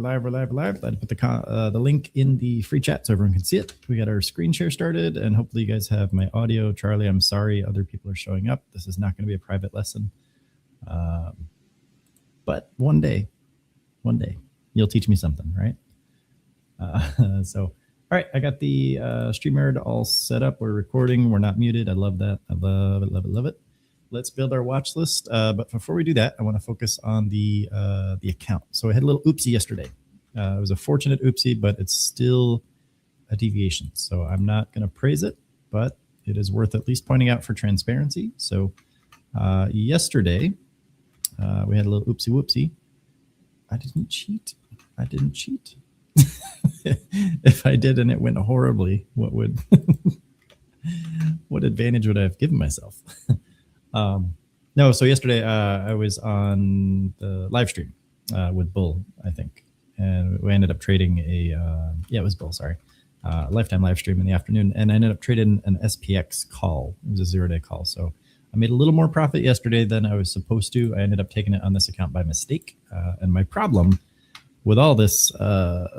live. I put the link in the free chat so everyone can see it. We got our screen share started, and hopefully you guys have my audio. Charlie, I'm sorry other people are showing up. This is not going to be a private lesson. But one day, you'll teach me something, right? So, all right, I got the StreamYard all set up. We're recording. We're not muted. I love that. I love it. Let's build our watch list. But before we do that, I want to focus on the account. So I had a little oopsie yesterday. It was a fortunate oopsie, but it's still a deviation. So I'm not going to praise it, but it is worth at least pointing out for transparency. So yesterday, we had a little oopsie whoopsie. I didn't cheat. If I did and it went horribly, what advantage would I have given myself? No, so yesterday I was on the live stream with Bull, I think, and we ended up trading it was Bull, sorry, lifetime live stream in the afternoon, and I ended up trading an SPX call. It was a 0-day call, so I made a little more profit yesterday than I was supposed to. I ended up taking it on this account by mistake, and my problem with all this,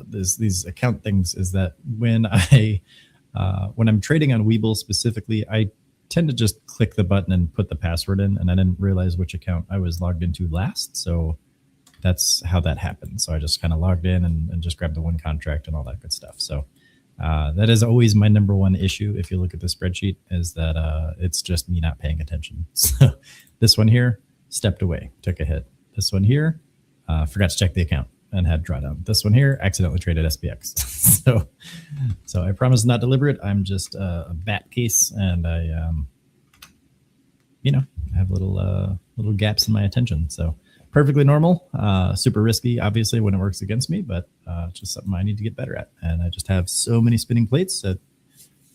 these account things is that when I'm trading on Webull specifically, I tend to just click the button and put the password in, and I didn't realize which account I was logged into last. So that's how that happened. So I just kind of logged in and just grabbed the one contract and all that good stuff. So that is always my number one issue. If you look at the spreadsheet, is that it's just me not paying attention. So this one here, stepped away, took a hit. This one here, forgot to check the account and had drawdown. This one here, accidentally traded SPX. So I promise not deliberate. I'm just a bat case, and I, have little gaps in my attention. So perfectly normal, super risky, obviously, when it works against me, but just something I need to get better at. And I just have so many spinning plates that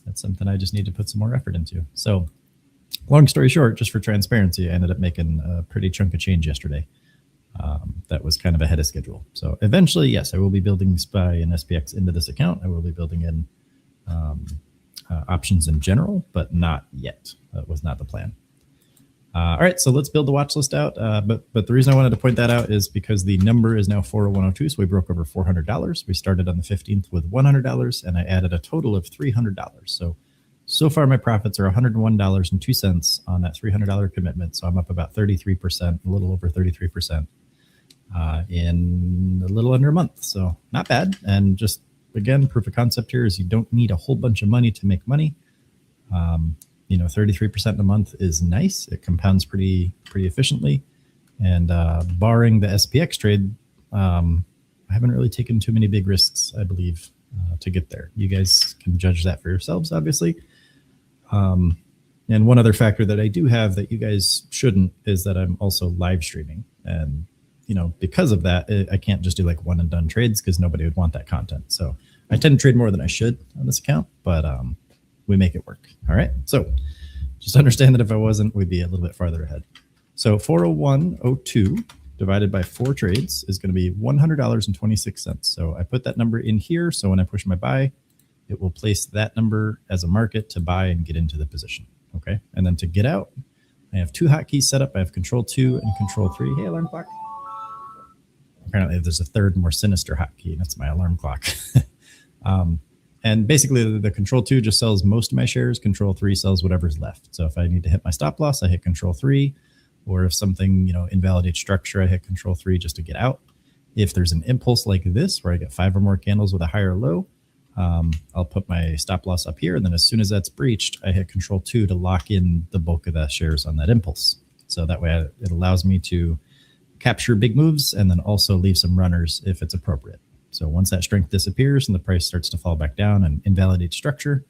that's something I just need to put some more effort into. So long story short, just for transparency, I ended up making a pretty chunk of change yesterday. That was kind of ahead of schedule. So eventually, yes, I will be building SPY and SPX into this account. I will be building in options in general, but not yet. That was not the plan. All right, so let's build the watch list out. But the reason I wanted to point that out is because the number is now 40102, so we broke over $400. We started on the 15th with $100, and I added a total of $300. So far, my profits are $101.02 on that $300 commitment. So I'm up about 33%, a little over 33%. In a little under a month. So not bad. And just, again, proof of concept here is you don't need a whole bunch of money to make money. 33% in a month is nice. It compounds pretty efficiently. And barring the SPX trade, I haven't really taken too many big risks, I believe, to get there. You guys can judge that for yourselves, obviously. And one other factor that I do have that you guys shouldn't is that I'm also live streaming. And because of that, I can't just do like one and done trades because nobody would want that content. So I tend to trade more than I should on this account, but we make it work. All right. So just understand that if I wasn't, we'd be a little bit farther ahead. So 401.02 divided by 4 trades is going to be $100.26. So I put that number in here. So when I push my buy, it will place that number as a market to buy and get into the position. Okay. And then to get out, I have 2 hotkeys set up. I have Control 2 and Control 3. Hey, alarm clock. Apparently there's a third more sinister hotkey, and that's my alarm clock. And basically the Control 2 just sells most of my shares. Control 3 sells whatever's left. So if I need to hit my stop loss, I hit Control 3. Or if something, invalidates structure, I hit Control 3 just to get out. If there's an impulse like this, where I get 5 or more candles with a higher low, I'll put my stop loss up here. And then as soon as that's breached, I hit Control 2 to lock in the bulk of the shares on that impulse. So that way it allows me to capture big moves and then also leave some runners if it's appropriate. So once that strength disappears and the price starts to fall back down and invalidate structure,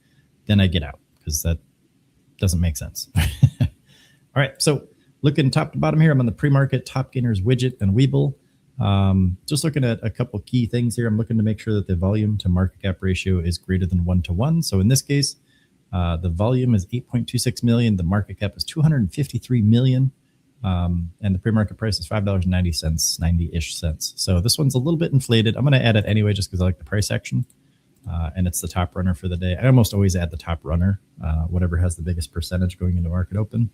then I get out because that doesn't make sense. All right, so looking top to bottom here, I'm on the pre-market top gainers widget and Webull. Just looking at a couple key things here. I'm looking to make sure that the volume to market cap ratio is greater than 1-to-1. So in this case, the volume is 8.26 million. The market cap is 253 million. And the pre-market price is $5.90, 90-ish cents. So this one's a little bit inflated. I'm going to add it anyway, just because I like the price action. And it's the top runner for the day. I almost always add the top runner, whatever has the biggest percentage going into market open.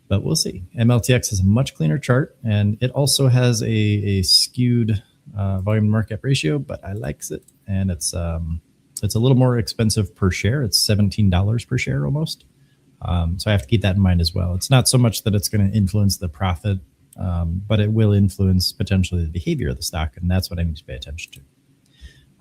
But we'll see. MLTX is a much cleaner chart, and it also has a skewed volume to market cap ratio, but I likes it, and it's a little more expensive per share. It's $17 per share almost. So I have to keep that in mind as well. It's not so much that it's going to influence the profit, but it will influence potentially the behavior of the stock, and that's what I need to pay attention to.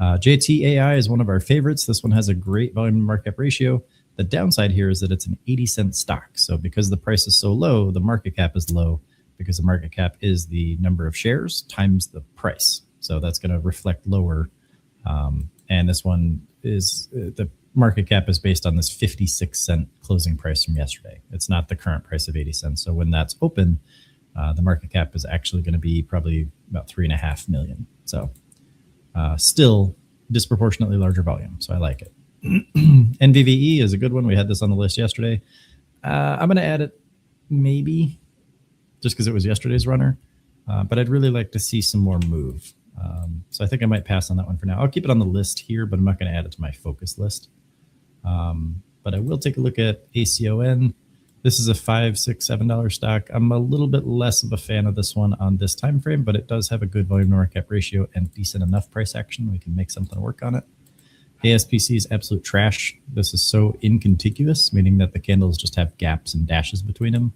JTAI is one of our favorites. This one has a great volume to market cap ratio. The downside here is that it's an 80-cent stock. So because the price is so low, the market cap is low, because the market cap is the number of shares times the price. So that's going to reflect lower. And this one is the market cap is based on this 56-cent closing price from yesterday. It's not the current price of 80 cents. So when that's open, the market cap is actually going to be probably about 3.5 million. So still disproportionately larger volume. So I like it. NVVE is a good one. We had this on the list yesterday. I'm going to add it maybe just because it was yesterday's runner, but I'd really like to see some more move. So I think I might pass on that one for now. I'll keep it on the list here, but I'm not going to add it to my focus list. But I will take a look at ACON. This is a $5, $6, $7 stock. I'm a little bit less of a fan of this one on this time frame, but it does have a good volume to market cap ratio and decent enough price action. We can make something work on it. ASPC is absolute trash. This is so incontiguous, meaning that the candles just have gaps and dashes between them.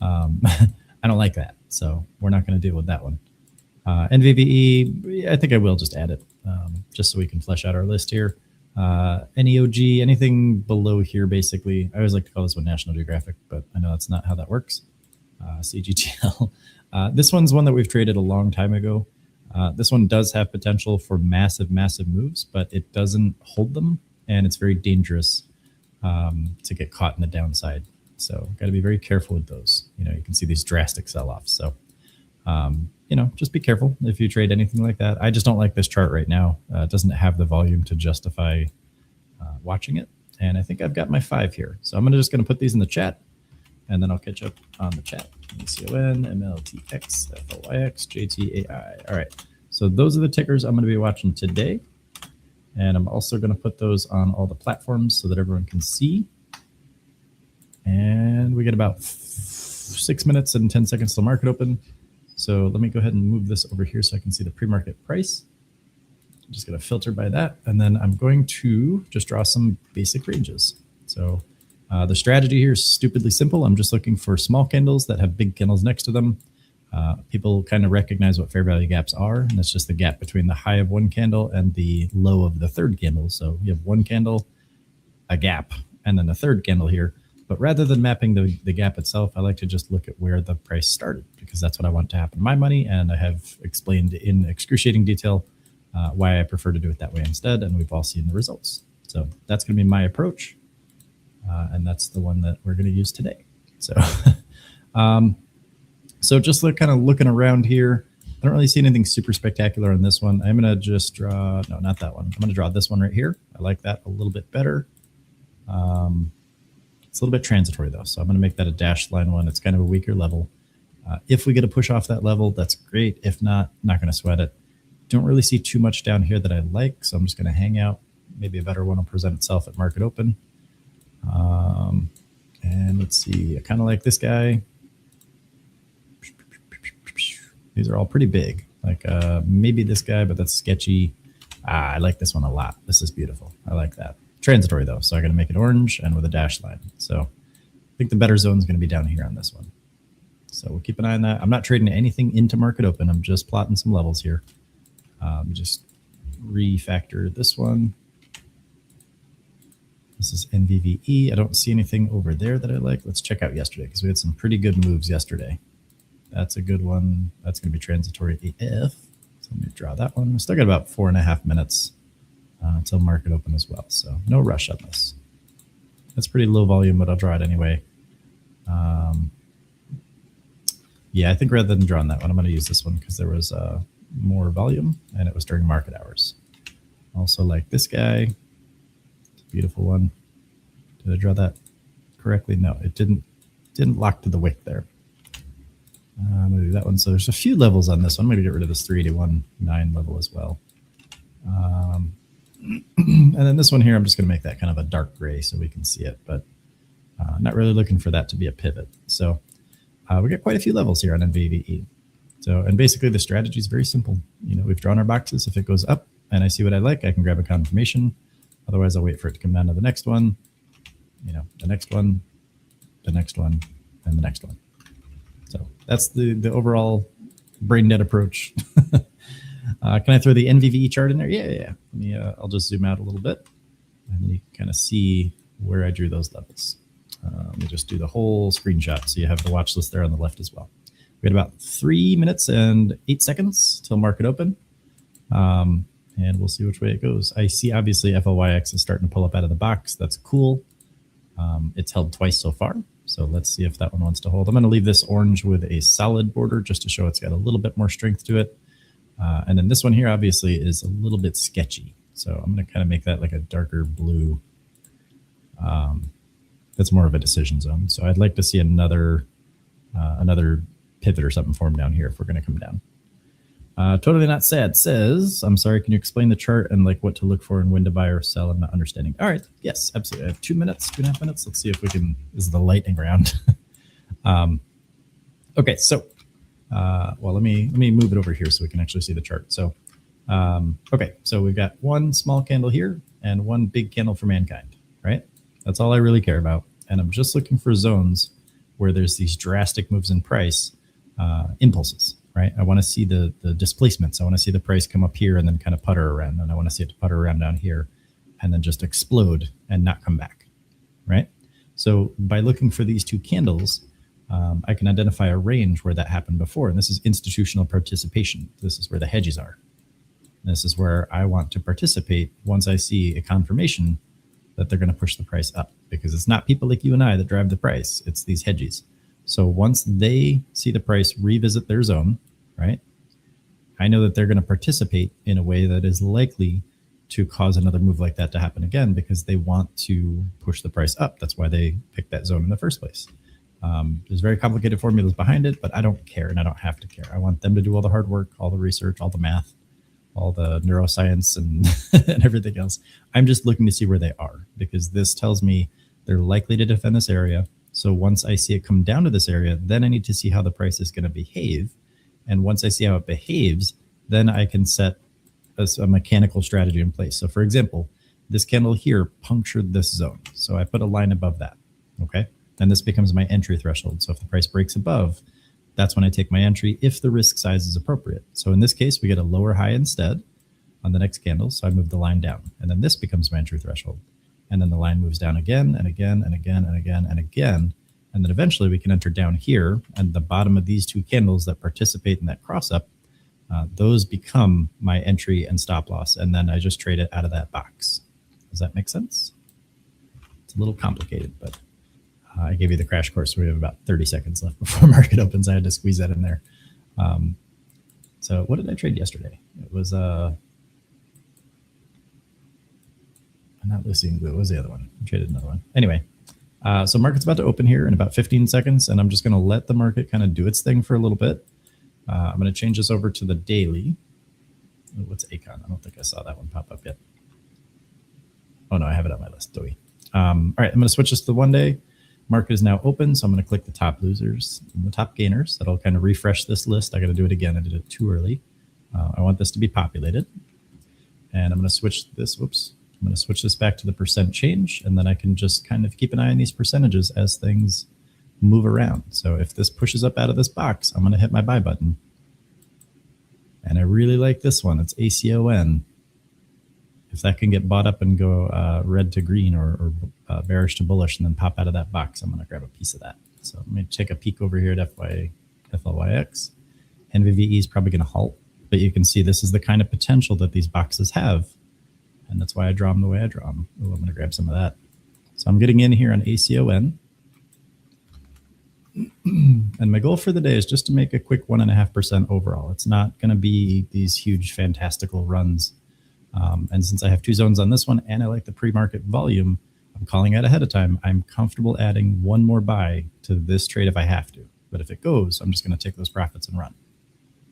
I don't like that, so we're not going to deal with that one. NVVE, I think I will just add it, just so we can flesh out our list here. NEOG, anything below here, basically. I always like to call this one National Geographic, but I know that's not how that works. CGTL. This one's one that we've traded a long time ago. This one does have potential for massive, massive moves, but it doesn't hold them, and it's very dangerous to get caught in the downside. So got to be very careful with those. You know, you can see these drastic sell-offs. So, you know, just be careful if you trade anything like that. I just don't like this chart right now. It doesn't have the volume to justify watching it. And I think I've got my 5 here. So I'm just going to put these in the chat, and then I'll catch up on the chat. ACON, MLTX, FLYX, JTAI. All right. So those are the tickers I'm going to be watching today. And I'm also going to put those on all the platforms so that everyone can see. And we get about 6 minutes and 10 seconds till market open. So let me go ahead and move this over here so I can see the pre-market price. I'm just going to filter by that. And then I'm going to just draw some basic ranges. So the strategy here is stupidly simple. I'm just looking for small candles that have big candles next to them. People kind of recognize what fair value gaps are, and that's just the gap between the high of one candle and the low of the third candle. So you have one candle, a gap, and then a third candle here. But rather than mapping the gap itself, I like to just look at where the price started, because that's what I want to happen to my money. And I have explained in excruciating detail why I prefer to do it that way instead. And we've all seen the results. So that's going to be my approach. And that's the one that we're going to use today. So, so just kind of looking around here, I don't really see anything super spectacular on this one. I'm going to just draw, no, not that one. I'm going to draw this one right here. I like that a little bit better. It's a little bit transitory though. So I'm going to make that a dashed line one. It's kind of a weaker level. If we get a push off that level, that's great. If not, not going to sweat it. Don't really see too much down here that I like. So I'm just going to hang out. Maybe a better one will present itself at market open. And let's see, I kind of like this guy. These are all pretty big. Like maybe this guy, but that's sketchy. I like this one a lot. This is beautiful. I like that. Transitory though, so I'm going to make it orange and with a dash line. So I think the better zone is going to be down here on this one. So we'll keep an eye on that. I'm not trading anything into market open. I'm just plotting some levels here. Just refactor this one. This is NVVE. I don't see anything over there that I like. Let's check out yesterday, because we had some pretty good moves yesterday. That's a good one. That's going to be transitory AF. So let me draw that one. We still got about 4.5 minutes until market open as well. So no rush on this. That's pretty low volume, but I'll draw it anyway. Yeah, I think rather than drawing that one, I'm going to use this one because there was more volume and it was during market hours. Also like this guy. Beautiful one. Did I draw that correctly? No, it didn't lock to the wick there. I'm going to do that one. So there's a few levels on this one. I'm going to get rid of this 381.9 level as well. And then this one here, I'm just going to make that kind of a dark gray so we can see it, but not really looking for that to be a pivot. So we got quite a few levels here on NVVE. So, and basically the strategy is very simple. You know, we've drawn our boxes. If it goes up and I see what I like, I can grab a confirmation. Otherwise, I'll wait for it to come down to the next one, you know, the next one, the next one, and the next one. So that's the overall brain dead approach. Can I throw the NVVE chart in there? Yeah. Let me, I'll just zoom out a little bit and you can kind of see where I drew those levels. Let me just do the whole screenshot so you have the watch list there on the left as well. We had about 3 minutes and 8 seconds till market open. And we'll see which way it goes. I see obviously FLYX is starting to pull up out of the box. That's cool. It's held twice so far. So let's see if that one wants to hold. I'm going to leave this orange with a solid border just to show it's got a little bit more strength to it. And then this one here obviously is a little bit sketchy. So I'm going to kind of make that like a darker blue. That's more of a decision zone. So I'd like to see another pivot or something form down here if we're going to come down. Totally Not Sad says, I'm sorry, can you explain the chart and like what to look for and when to buy or sell? I'm not understanding. All right. Yes, absolutely. I have 2 minutes, 2.5 minutes. Let's see if we can, this is the lightning round. Okay. So, well, let me move it over here so we can actually see the chart. So, okay. So we've got one small candle here and one big candle for mankind, right? That's all I really care about. And I'm just looking for zones where there's these drastic moves in price, impulses. Right, I want to see the displacements. I want to see the price come up here and then kind of putter around, and I want to see it putter around down here, and then just explode and not come back. Right. So by looking for these two candles, I can identify a range where that happened before, and this is institutional participation. This is where the hedges are. This is where I want to participate once I see a confirmation that they're going to push the price up, because it's not people like you and I that drive the price. It's these hedges. So once they see the price revisit their zone, right, I know that they're going to participate in a way that is likely to cause another move like that to happen again, because they want to push the price up. That's why they picked that zone in the first place. There's very complicated formulas behind it, but I don't care and I don't have to care. I want them to do all the hard work, all the research, all the math, all the neuroscience and, and everything else. I'm just looking to see where they are, because this tells me they're likely to defend this area. So once I see it come down to this area, then I need to see how the price is going to behave. And once I see how it behaves, then I can set a mechanical strategy in place. So for example, this candle here punctured this zone. So I put a line above that. Okay. Then this becomes my entry threshold. So if the price breaks above, that's when I take my entry if the risk size is appropriate. So in this case, we get a lower high instead on the next candle. So I move the line down, and then this becomes my entry threshold. And then the line moves down again and again and again and again and again. And then eventually we can enter down here, and the bottom of these two candles that participate in that cross up, those become my entry and stop loss. And then I just trade it out of that box. Does that make sense? It's a little complicated, but I gave you the crash course. We have about 30 seconds left before market opens. I had to squeeze that in there. So what did I trade yesterday? It was not Lucy and Glue. What was the other one? I traded another one. Anyway, so market's about to open here in about 15 seconds, and I'm just going to let the market kind of do its thing for a little bit. I'm going to change this over to the daily. What's Acon? I don't think I saw that one pop up yet. Oh, no, I have it on my list. All right, I'm going to switch this to the 1 day. Market is now open, so I'm going to click the top losers and the top gainers. That'll kind of refresh this list. I got to do it again. I did it too early. I want this to be populated. And I'm going to switch this. Whoops. I'm going to switch this back to the percent change, and then I can just kind of keep an eye on these percentages as things move around. So if this pushes up out of this box, I'm going to hit my buy button. And I really like this one. It's ACON. If that can get bought up and go red to green or bearish to bullish and then pop out of that box, I'm going to grab a piece of that. So let me take a peek over here at FLYX. NVVE is probably going to halt, but you can see this is the kind of potential that these boxes have. And that's why I draw them the way I draw them. Ooh, I'm going to grab some of that. So I'm getting in here on ACON. And my goal for the day is just to make a quick 1.5% overall. It's not going to be these huge, fantastical runs. And since I have two zones on this one and I like the pre-market volume, I'm calling it ahead of time. I'm comfortable adding one more buy to this trade if I have to. But if it goes, I'm just going to take those profits and run.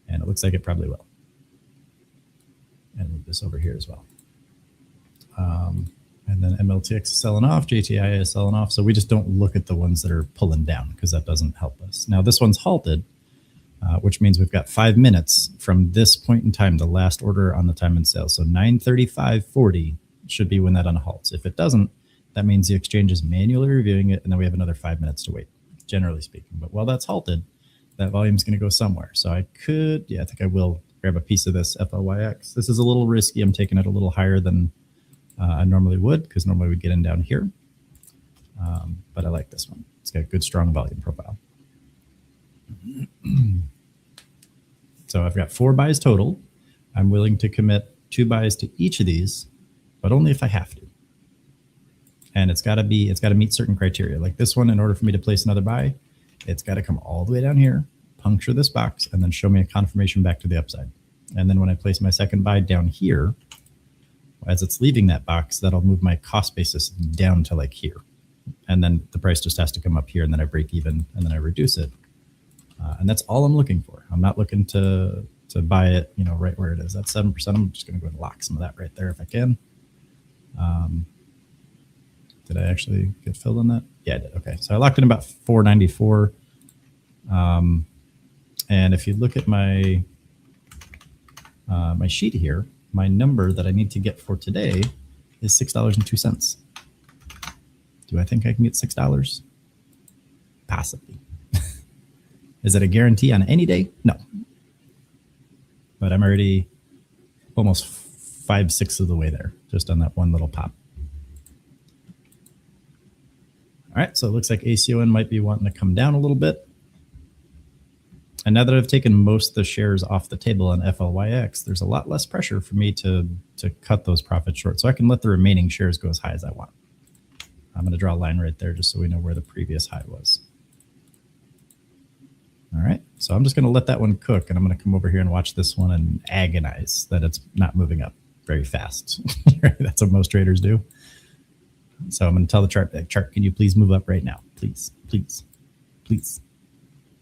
And it looks like it probably will. And move this over here as well. And then MLTX is selling off, JTI is selling off. So we just don't look at the ones that are pulling down because that doesn't help us. Now this one's halted. which means we've got 5 minutes from this point in time, the last order on the time and sale. So 9:35:40 should be when that unhalts. If it doesn't, that means the exchange is manually reviewing it, and then we have another 5 minutes to wait, generally speaking. But while that's halted, that volume is going to go somewhere. So I could, I think I will grab a piece of this FLYX. This is a little risky. I'm taking it a little higher than I normally would, because normally we'd get in down here. But I like this one. It's got a good, strong volume profile. So I've got 4 buys total. I'm willing to commit 2 buys to each of these, but only if I have to. And it's got to meet certain criteria. Like this one, in order for me to place another buy, it's got to come all the way down here, puncture this box, and then show me a confirmation back to the upside. And then when I place my second buy down here, as it's leaving that box, that'll move my cost basis down to like here. And then the price just has to come up here, and then I break even, and then I reduce it. And that's all I'm looking for. I'm not looking to buy it, right where it is. That's 7%. I'm just going to go and lock some of that right there if I can. Did I actually get filled on that? Yeah, I did. Okay, so I locked in about 494. And if you look at my my sheet here, my number that I need to get for today is $6.02. Do I think I can get $6? Possibly. Is it a guarantee on any day? No. But I'm already almost 5/6 of the way there, just on that one little pop. All right, so it looks like ACON might be wanting to come down a little bit. And now that I've taken most of the shares off the table on FLYX, there's a lot less pressure for me to cut those profits short. So I can let the remaining shares go as high as I want. I'm going to draw a line right there just so we know where the previous high was. All right, so I'm just going to let that one cook, and I'm going to come over here and watch this one and agonize that it's not moving up very fast. That's what most traders do. So I'm going to tell the chart, can you please move up right now? Please, please, please,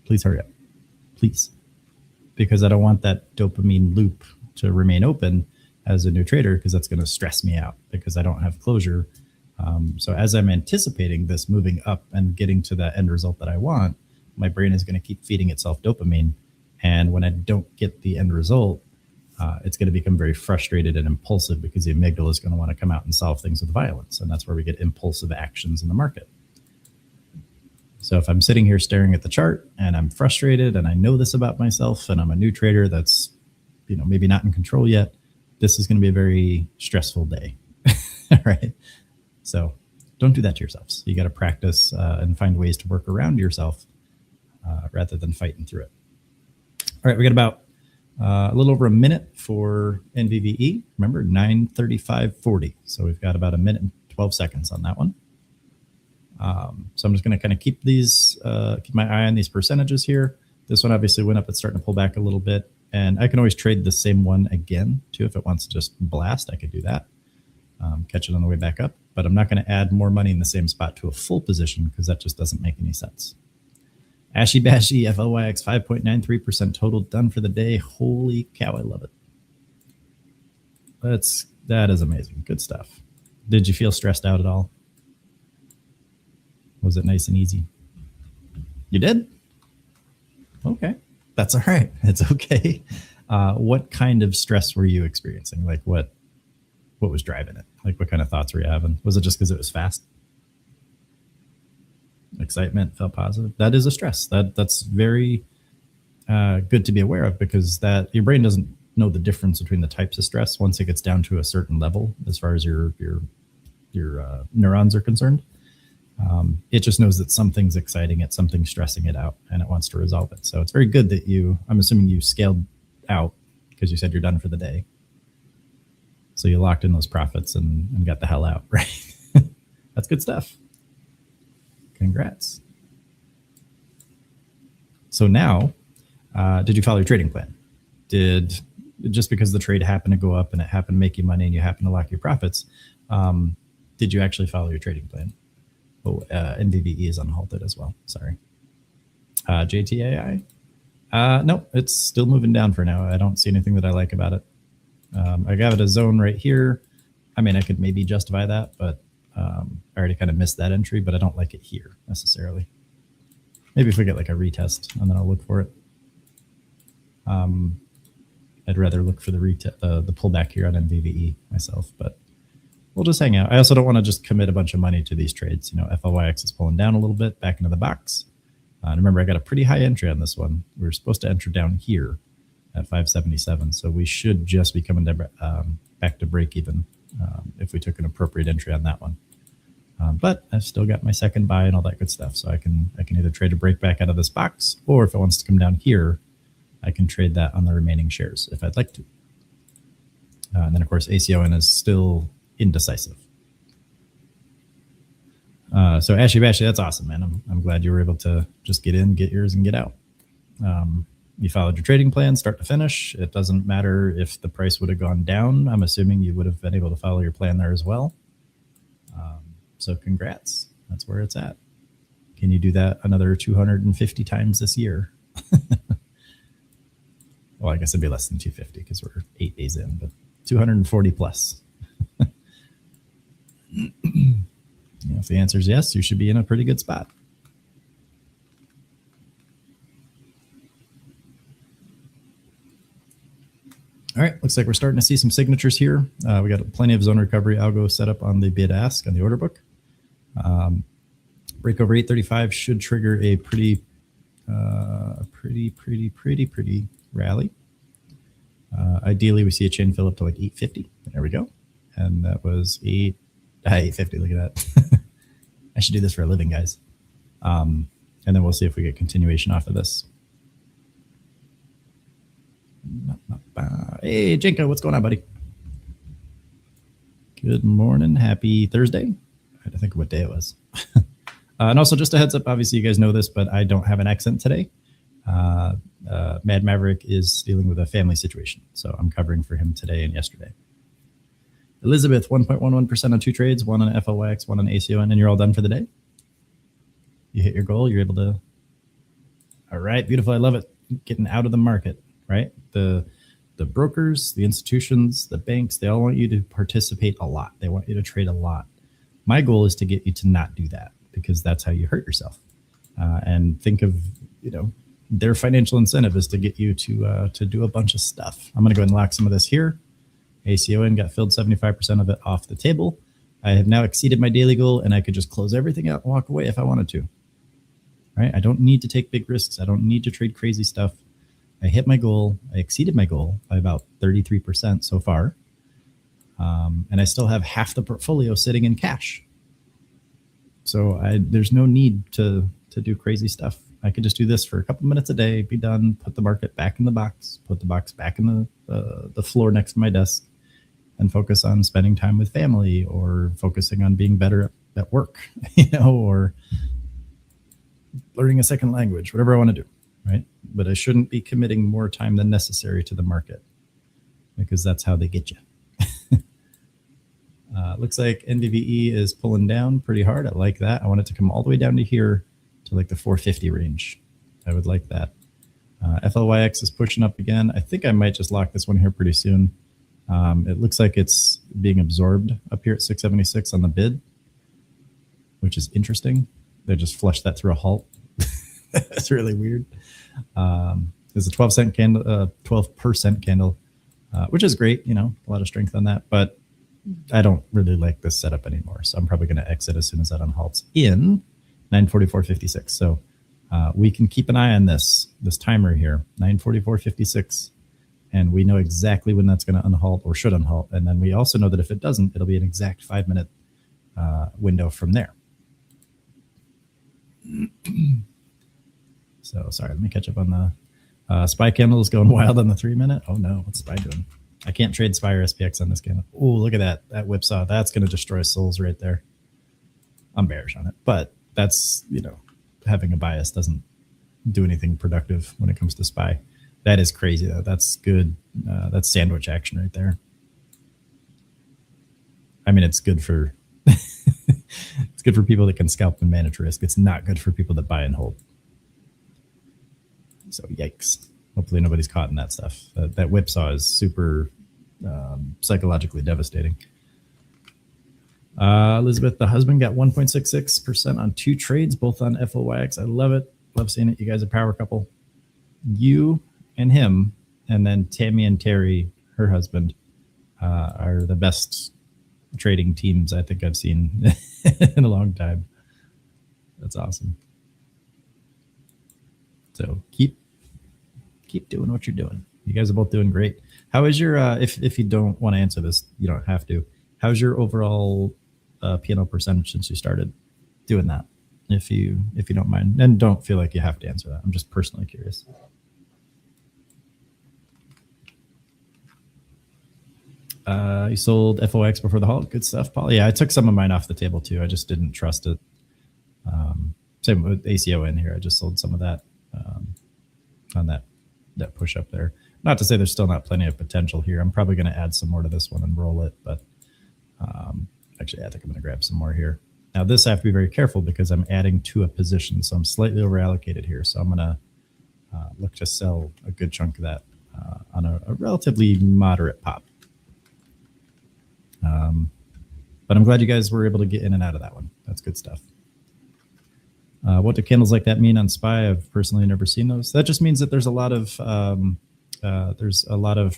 please hurry up, please. Because I don't want that dopamine loop to remain open as a new trader, because that's going to stress me out because I don't have closure. So as I'm anticipating this moving up and getting to that end result that I want, my brain is going to keep feeding itself dopamine. And when I don't get the end result, it's going to become very frustrated and impulsive, because the amygdala is going to want to come out and solve things with violence. And that's where we get impulsive actions in the market. So if I'm sitting here staring at the chart and I'm frustrated and I know this about myself and I'm a new trader that's, maybe not in control yet, this is going to be a very stressful day. All right. So don't do that to yourselves. You got to practice and find ways to work around yourself rather than fighting through it. All right, we got about a little over a minute for NVVE. Remember, 9:35:40. So we've got about a minute and 12 seconds on that one. So I'm just going to kind of keep my eye on these percentages here. This one obviously went up. It's starting to pull back a little bit. And I can always trade the same one again, too. If it wants to just blast, I could do that. Catch it on the way back up. But I'm not going to add more money in the same spot to a full position, because that just doesn't make any sense. Ashy Bashy, FLYX, 5.93% total, done for the day. Holy cow, I love it. That is amazing. Good stuff. Did you feel stressed out at all? Was it nice and easy? You did? Okay. That's all right. It's okay. What kind of stress were you experiencing? Like what was driving it? Like what kind of thoughts were you having? Was it just because it was fast? Excitement, felt positive. That is a stress. That's very good to be aware of, because that your brain doesn't know the difference between the types of stress once it gets down to a certain level as far as your neurons are concerned. It just knows that something's exciting it, something's stressing it out, and it wants to resolve it. So it's very good that I'm assuming you scaled out because you said you're done for the day. So you locked in those profits and got the hell out, right? That's good stuff. Congrats. So now, did you follow your trading plan? Just because the trade happened to go up and it happened to make you money and you happen to lock your profits, did you actually follow your trading plan? Oh, NVVE is unhalted as well. Sorry. JTAI? No, it's still moving down for now. I don't see anything that I like about it. I got it a zone right here. I mean, I could maybe justify that, but I already kind of missed that entry, but I don't like it here necessarily. Maybe if we get like a retest, and then I'll look for it. I'd rather look for the pullback here on MVVE myself, but we'll just hang out. I also don't want to just commit a bunch of money to these trades. FLYX is pulling down a little bit back into the box. And remember, I got a pretty high entry on this one. We were supposed to enter down here at 577, so we should just be coming to, back to break even if we took an appropriate entry on that one. But I've still got my second buy and all that good stuff, so I can either trade a break back out of this box, or if it wants to come down here, I can trade that on the remaining shares if I'd like to. And then, of course, ACON is still indecisive. So Ashy Bashy, that's awesome, man. I'm glad you were able to just get in, get yours, and get out. You followed your trading plan start to finish. It doesn't matter if the price would have gone down. I'm assuming you would have been able to follow your plan there as well. So congrats. That's where it's at. Can you do that another 250 times this year? Well, I guess it'd be less than 250 because we're 8 days in, but 240 plus. If the answer is yes, you should be in a pretty good spot. All right, looks like we're starting to see some signatures here. We got plenty of zone recovery algo set up on the bid ask on the order book. Break over 835 should trigger a pretty rally. Ideally, we see a chain fill up to like 850. There we go. And that was 850. Look at that. I should do this for a living, guys. And then we'll see if we get continuation off of this. Hey, Jenko, what's going on, buddy? Good morning. Happy Thursday. I had to think of what day it was. And also, just a heads up, obviously you guys know this, but I don't have an accent today. MadMaverick is dealing with a family situation, so I'm covering for him today and yesterday. Elizabeth, 1.11% on 2 trades, 1 on FLX, 1 on ACON, and you're all done for the day? You hit your goal, you're able to... All right, beautiful, I love it. Getting out of the market, right? The brokers, the institutions, the banks, they all want you to participate a lot. They want you to trade a lot. My goal is to get you to not do that, because that's how you hurt yourself. And think of, their financial incentive is to get you to do a bunch of stuff. I'm going to go ahead and lock some of this here. ACON got filled 75% of it off the table. I have now exceeded my daily goal, and I could just close everything out and walk away if I wanted to. Right? I don't need to take big risks. I don't need to trade crazy stuff. I hit my goal. I exceeded my goal by about 33% so far. And I still have half the portfolio sitting in cash. So there's no need to do crazy stuff. I could just do this for a couple minutes a day, be done, put the market back in the box, put the box back in the floor next to my desk, and focus on spending time with family, or focusing on being better at work, or learning a second language, whatever I want to do, right? But I shouldn't be committing more time than necessary to the market, because that's how they get you. Looks like NVVE is pulling down pretty hard. I like that. I want it to come all the way down to here to like the 450 range. I would like that. FLYX is pushing up again. I think I might just lock this one here pretty soon. It looks like it's being absorbed up here at 676 on the bid, which is interesting. They just flushed that through a halt. That's really weird. There's a 12% candle, which is great. A lot of strength on that, but I don't really like this setup anymore. So I'm probably going to exit as soon as that unhalts in 944.56. So we can keep an eye on this timer here, 944.56. And we know exactly when that's going to unhalt, or should unhalt. And then we also know that if it doesn't, it'll be an exact 5-minute window from there. So sorry, let me catch up on the SPY candle is going wild on the 3-minute. Oh no, what's SPY doing? I can't trade SPY or SPX on this candle. Oh, look at that. That whipsaw. That's going to destroy souls right there. I'm bearish on it. But that's, having a bias doesn't do anything productive when it comes to SPY. That is crazy, though. That's good. That's sandwich action right there. I mean, it's good for it's good for people that can scalp and manage risk. It's not good for people that buy and hold. So yikes. Hopefully nobody's caught in that stuff. That whipsaw is super psychologically devastating. Elizabeth, the husband got 1.66% on 2 trades, both on FOYX. I love it. Love seeing it. You guys are a power couple. You and him, and then Tammy and Terry, her husband, are the best trading teams I think I've seen in a long time. That's awesome. So keep doing what you're doing. You guys are both doing great. How is your if you don't want to answer this, you don't have to. How's your overall P&L percentage since you started doing that? If you don't mind, and don't feel like you have to answer that. I'm just personally curious. You sold FOX before the halt. Good stuff, Paul. Yeah, I took some of mine off the table too. I just didn't trust it. Same with ACO in here. I just sold some of that on that push up there. Not to say there's still not plenty of potential here. I'm probably going to add some more to this one and roll it, but actually, I think I'm going to grab some more here. Now, this I have to be very careful because I'm adding to a position, so I'm slightly over allocated here. So I'm going to look to sell a good chunk of that on a relatively moderate pop. But I'm glad you guys were able to get in and out of that one. That's good stuff. What do candles like that mean on SPY? I've personally never seen those. That just means that there's a lot of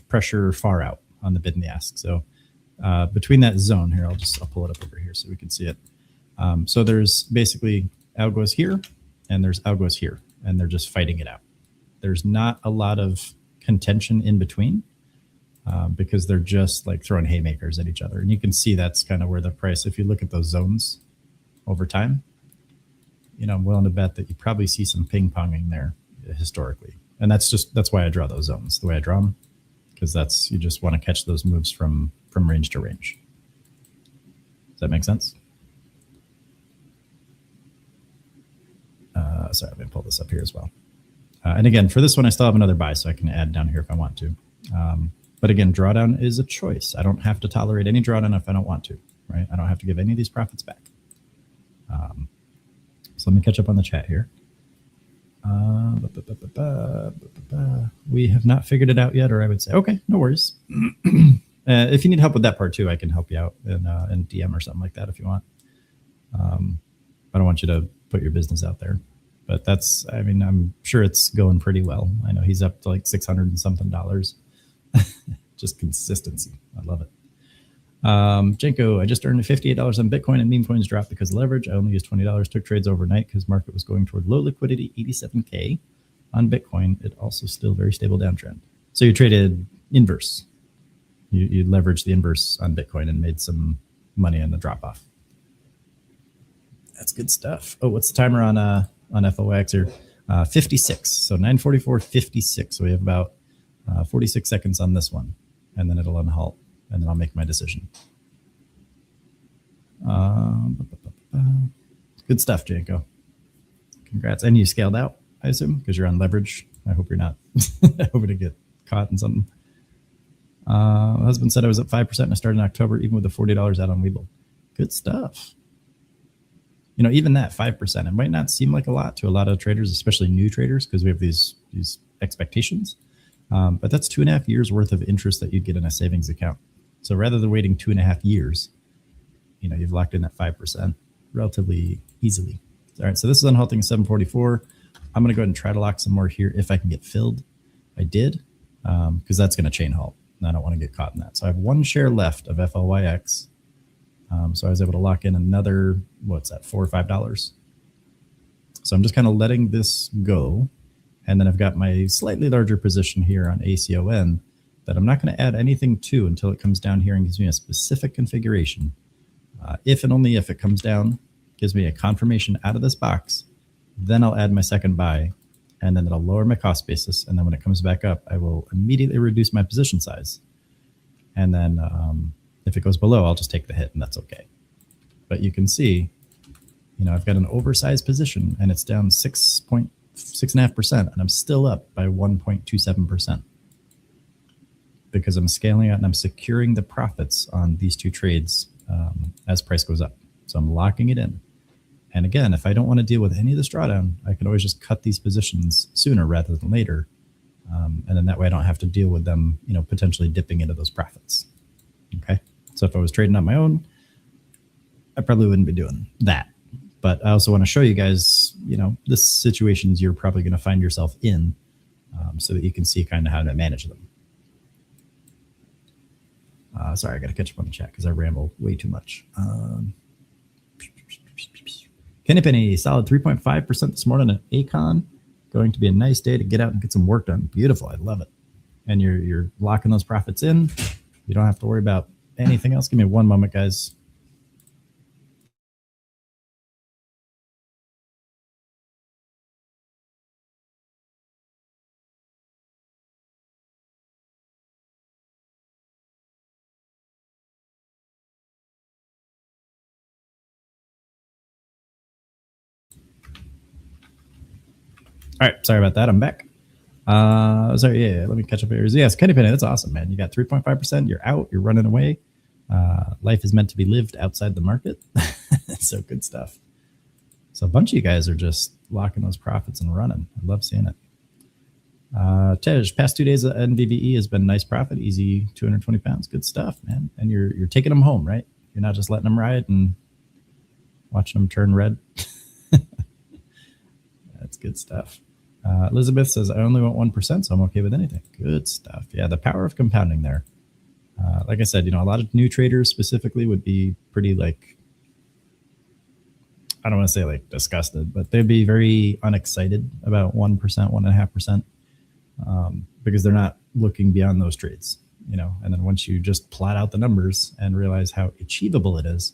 pressure far out on the bid and the ask. So between that zone here, I'll pull it up over here so we can see it. So there's basically algos here and there's algos here, and they're just fighting it out. There's not a lot of contention in between. Because they're just like throwing haymakers at each other. And you can see that's kind of where the price, if you look at those zones over time, I'm willing to bet that you probably see some ping ponging there historically. And that's why I draw those zones the way I draw them, because you just want to catch those moves from range to range. Does that make sense? Sorry, let me pull this up here as well. And again, for this one, I still have another buy, so I can add down here if I want to. But again, drawdown is a choice. I don't have to tolerate any drawdown if I don't want to, right? I don't have to give any of these profits back. So let me catch up on the chat here. We have not figured it out yet, or I would say, okay, no worries. If you need help with that part too, I can help you out in DM or something like that if you want. I don't want you to put your business out there. But I'm sure it's going pretty well. I know he's up to like $600 and something. Just consistency. I love it. Jenko, I just earned $58 on Bitcoin and meme coins dropped because of leverage. I only used $20, took trades overnight because market was going toward low liquidity, 87K on Bitcoin. It also still very stable downtrend. So you traded inverse. You leveraged the inverse on Bitcoin and made some money on the drop off. That's good stuff. Oh, what's the timer on FOX here? 56. So 9:44:56. So we have about 46 seconds on this one, and then it'll unhalt, and then I'll make my decision. Good stuff, Janko. Congrats. And you scaled out, I assume, because you're on leverage. I hope you're not hoping to get caught in something. My husband said I was at 5% and I started in October, even with the $40 out on Webull. Good stuff. Even that 5%, it might not seem like a lot to a lot of traders, especially new traders, because we have these expectations. But that's 2.5 years worth of interest that you'd get in a savings account. So rather than waiting 2.5 years, you've locked in that 5% relatively easily. All right, so this is unhalting 744. I'm going to go ahead and try to lock some more here if I can get filled. I did, because that's going to chain halt, and I don't want to get caught in that. So I have one share left of FLYX. So I was able to lock in another, what's that, $4 or $5. So I'm just kind of letting this go. And then I've got my slightly larger position here on ACON that I'm not going to add anything to until it comes down here and gives me a specific configuration. If and only if it comes down, gives me a confirmation out of this box, then I'll add my second buy, and then it'll lower my cost basis. And then when it comes back up, I will immediately reduce my position size. And then if it goes below, I'll just take the hit, and that's okay. But you can see, I've got an oversized position, and it's down 6.5%, and I'm still up by 1.27% because I'm scaling out and I'm securing the profits on these two trades as price goes up. So I'm locking it in. And again, if I don't want to deal with any of this drawdown, I can always just cut these positions sooner rather than later. And then that way I don't have to deal with them, potentially dipping into those profits. Okay. So if I was trading on my own, I probably wouldn't be doing that. But I also want to show you guys, this situations you're probably going to find yourself in so that you can see kind of how to manage them. Sorry, I got to catch up on the chat because I ramble way too much. Kenny Penny, solid 3.5% this morning at Acon. Going to be a nice day to get out and get some work done. Beautiful. I love it. And you're locking those profits in. You don't have to worry about anything else. Give me one moment, guys. All right, sorry about that. I'm back. Sorry, yeah, let me catch up here. Yes, Kenny Penny, that's awesome, man. You got 3.5%. You're out. You're running away. Life is meant to be lived outside the market. So good stuff. So a bunch of you guys are just locking those profits and running. I love seeing it. Tej, past 2 days of NVVE has been nice profit, easy 220 pounds. Good stuff, man. And you're taking them home, right? You're not just letting them ride and watching them turn red. That's good stuff. Elizabeth says, I only want 1%, so I'm okay with anything. Good stuff. Yeah, the power of compounding there. Like I said, a lot of new traders specifically would be pretty like, I don't want to say like disgusted, but they'd be very unexcited about 1%, 1.5%, because they're not looking beyond those trades, and then once you just plot out the numbers and realize how achievable it is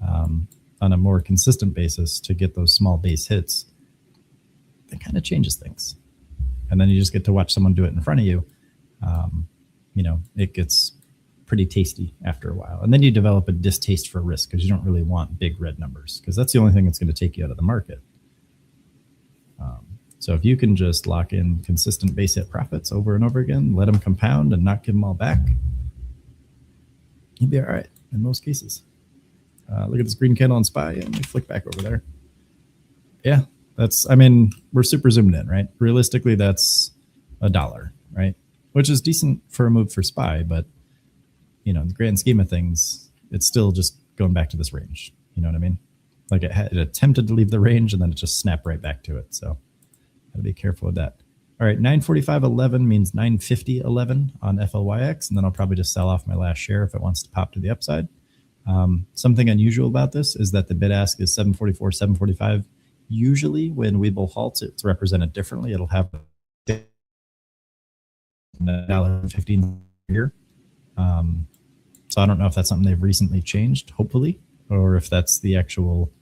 on a more consistent basis to get those small base hits, it kind of changes things. And then you just get to watch someone do it in front of you. It gets pretty tasty after a while. And then you develop a distaste for risk because you don't really want big red numbers, because that's the only thing that's going to take you out of the market. So if you can just lock in consistent base hit profits over and over again, let them compound and not give them all back, you'll be all right in most cases. Look at this green candle on SPY. Let me flick back over there. Yeah, we're super zoomed in, right? Realistically, that's $1, right? Which is decent for a move for SPY, but in the grand scheme of things, it's still just going back to this range. You know what I mean? Like it attempted to leave the range and then it just snapped right back to it. So gotta be careful with that. All right, 945.11 means 950.11 on FLYX, and then I'll probably just sell off my last share if it wants to pop to the upside. Something unusual about this is that the bid ask is 744, 745. Usually when Webull halts, it's represented differently. It'll have $1.15 here. So I don't know if that's something they've recently changed, hopefully, or if that's the actual,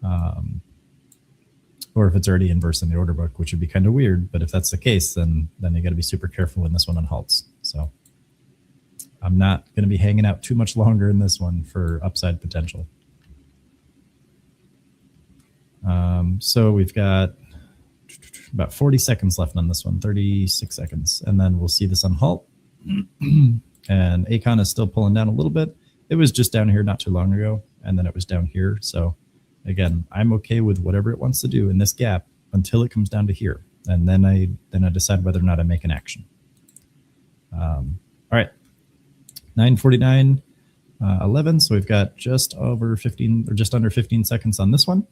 or if it's already inverse in the order book, which would be kind of weird. But if that's the case, then you got to be super careful when this one unhalts. So I'm not going to be hanging out too much longer in this one for upside potential. So we've got about 40 seconds left on this one, 36 seconds, and then we'll see this unhalt. And Acon is still pulling down a little bit. It was just down here not too long ago, and then it was down here. So again, I'm okay with whatever it wants to do in this gap until it comes down to here, and then I decide whether or not I make an action. All right, 949.11. So we've got just over 15 or just under 15 seconds on this one.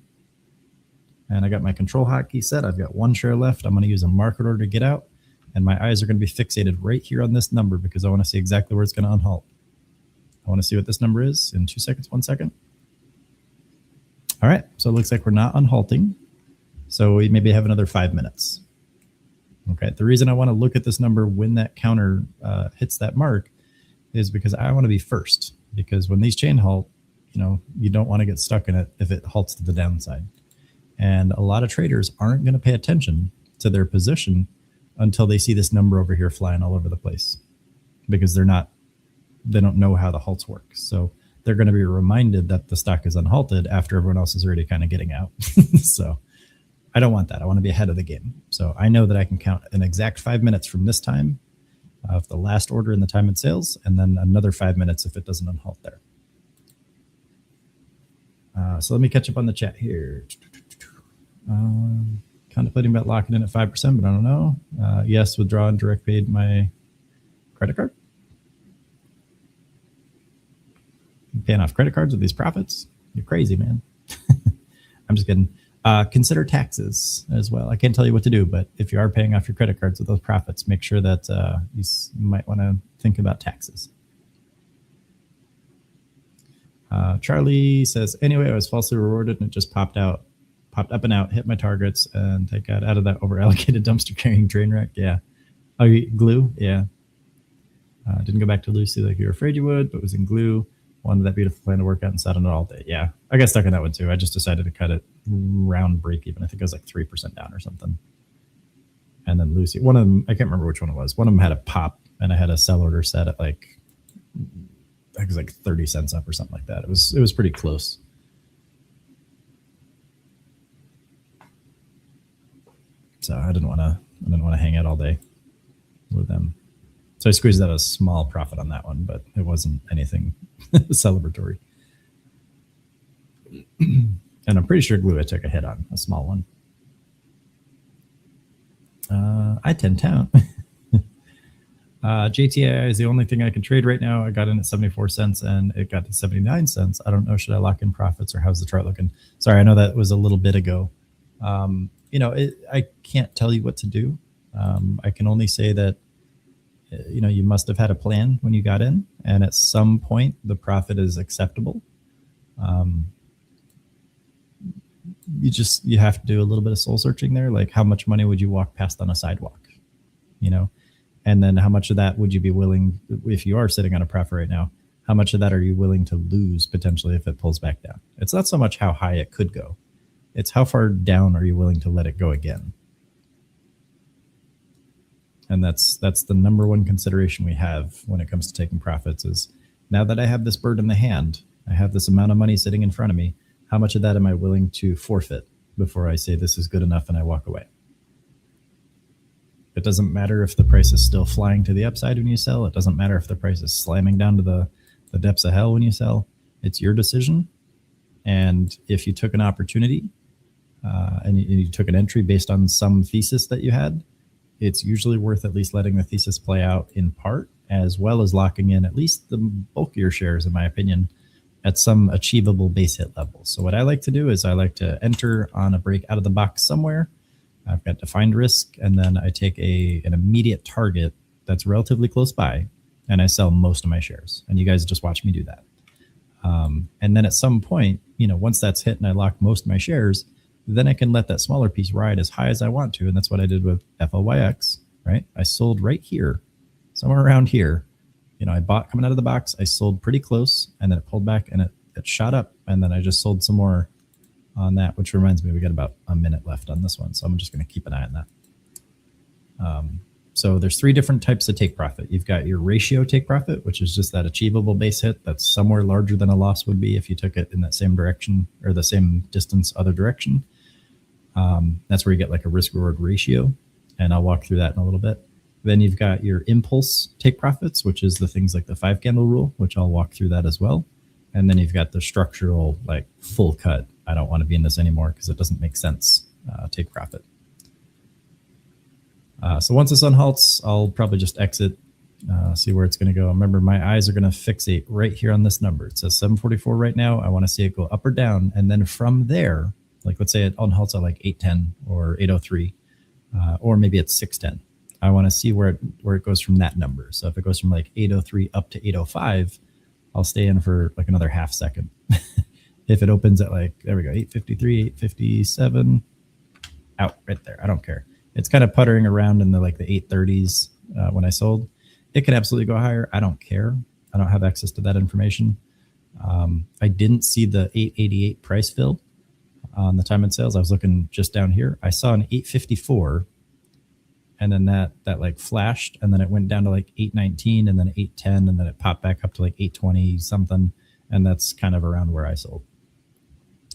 And I got my control hotkey set. I've got one share left. I'm going to use a market order to get out. And my eyes are going to be fixated right here on this number because I want to see exactly where it's going to unhalt. I want to see what this number is in 2 seconds, 1 second. All right, so it looks like we're not unhalting. So we maybe have another 5 minutes. Okay, the reason I want to look at this number when that counter hits that mark is because I want to be first. Because when these chain halt, you don't want to get stuck in it if it halts to the downside. And a lot of traders aren't going to pay attention to their position until they see this number over here flying all over the place, because they don't know how the halts work. So they're going to be reminded that the stock is unhalted after everyone else is already kind of getting out. So I don't want that. I want to be ahead of the game. So I know that I can count an exact 5 minutes from this time of the last order in the time and sales, and then another 5 minutes if it doesn't unhalt there. So let me catch up on the chat here. Contemplating about locking in at 5%, but I don't know. Yes, withdraw and direct paid my credit card. I'm paying off credit cards with these profits. You're crazy, man. I'm just kidding. Consider taxes as well. I can't tell you what to do, but if you are paying off your credit cards with those profits, make sure that you might want to think about taxes. Charlie says, anyway, I was falsely rewarded and it just popped up and out, hit my targets, and I got out of that over-allocated dumpster carrying train wreck. Yeah. Oh, glue? Yeah. Didn't go back to Lucy like you were afraid you would, but was in glue. Wanted that beautiful plan to work out and sat on it all day. Yeah, I got stuck on that one too. I just decided to cut it round break even. I think it was like 3% down or something. And then Lucy, one of them, I can't remember which one it was. One of them had a pop, and I had a sell order set at like, I think it was like 30 cents up or something like that. It was pretty close. So I didn't want to hang out all day with them. So I squeezed out a small profit on that one, but it wasn't anything celebratory. And I'm pretty sure glue I took a hit on, a small one. I-10 town. JTI is the only thing I can trade right now. I got in at 74 cents and it got to 79 cents. I don't know, should I lock in profits or how's the chart looking? Sorry, I know that was a little bit ago. I can't tell you what to do. I can only say that you must have had a plan when you got in, and at some point the profit is acceptable. You have to do a little bit of soul searching there. Like, how much money would you walk past on a sidewalk, and then how much of that would you be willing, if you are sitting on a profit right now, how much of that are you willing to lose potentially if it pulls back down? It's not so much how high it could go. It's how far down are you willing to let it go again? And that's the number one consideration we have when it comes to taking profits is, now that I have this bird in the hand, I have this amount of money sitting in front of me, how much of that am I willing to forfeit before I say this is good enough and I walk away? It doesn't matter if the price is still flying to the upside when you sell. It doesn't matter if the price is slamming down to the depths of hell when you sell. It's your decision. And if you took an opportunity and you took an entry based on some thesis that you had, it's usually worth at least letting the thesis play out in part, as well as locking in at least the bulkier shares, in my opinion, at some achievable base hit level. So what I like to do is I like to enter on a break out of the box somewhere. I've got defined risk, and then I take an immediate target that's relatively close by, and I sell most of my shares. And you guys just watch me do that. And then at some point, once that's hit and I lock most of my shares, then I can let that smaller piece ride as high as I want to. And that's what I did with FLYX, right? I sold right here, somewhere around here. I bought coming out of the box. I sold pretty close, and then it pulled back and it shot up. And then I just sold some more on that, which reminds me, we got about a minute left on this one. So I'm just going to keep an eye on that. So there's 3 different types of take profit. You've got your ratio take profit, which is just that achievable base hit that's somewhere larger than a loss would be if you took it in that same direction or the same distance other direction. That's where you get like a risk reward ratio, and I'll walk through that in a little bit. Then you've got your impulse take profits, which is the things like the 5 candle rule, which I'll walk through that as well. And then you've got the structural, like full cut, I don't want to be in this anymore because it doesn't make sense, take profit. So once the sun halts, I'll probably just exit, see where it's going to go. Remember, my eyes are going to fixate right here on this number. It says 744 right now. I want to see it go up or down. And then from there, like let's say it unhalts at like 810 or 803, or maybe it's 610. I want to see where it goes from that number. So if it goes from like 803 up to 805, I'll stay in for like another half second. If it opens at like, there we go, 853, 857, out right there. I don't care. It's kind of puttering around in the 830s when I sold. It can absolutely go higher. I don't care. I don't have access to that information. I didn't see the 888 price fill on the time and sales. I was looking just down here. I saw an 854, and then that like flashed, and then it went down to like 819, and then 810, and then it popped back up to like 820 something, and that's kind of around where I sold,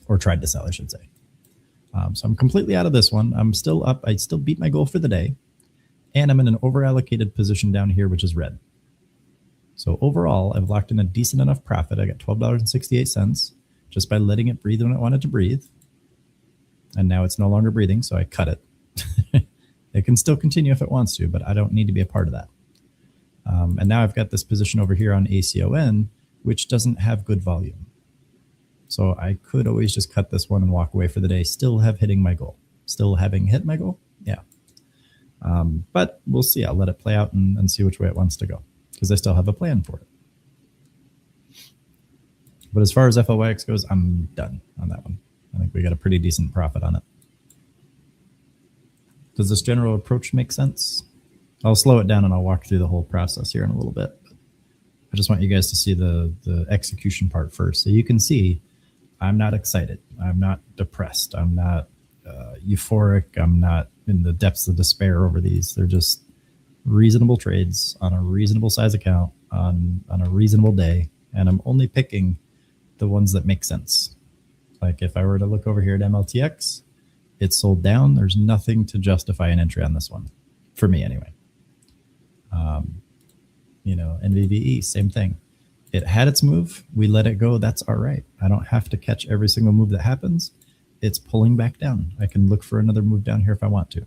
or tried to sell, I should say. So I'm completely out of this one. I'm still up. I still beat my goal for the day, and I'm in an over-allocated position down here, which is red. So overall, I've locked in a decent enough profit. I got $12.68 just by letting it breathe when it wanted to breathe. And now it's no longer breathing, so I cut it. It can still continue if it wants to, but I don't need to be a part of that. And now I've got this position over here on ACON, which doesn't have good volume. So I could always just cut this one and walk away for the day, still hitting my goal. Still having hit my goal? Yeah. But we'll see. I'll let it play out and see which way it wants to go, because I still have a plan for it. But as far as FLYX goes, I'm done on that one. I think we got a pretty decent profit on it. Does this general approach make sense? I'll slow it down and I'll walk through the whole process here in a little bit. I just want you guys to see the execution part first. So you can see I'm not excited. I'm not depressed. I'm not euphoric. I'm not in the depths of despair over these. They're just reasonable trades on a reasonable size account on a reasonable day. And I'm only picking the ones that make sense. Like if I were to look over here at MLTX, it's sold down. There's nothing to justify an entry on this one, for me anyway. NVVE, same thing. It had its move. We let it go. That's all right. I don't have to catch every single move that happens. It's pulling back down. I can look for another move down here if I want to,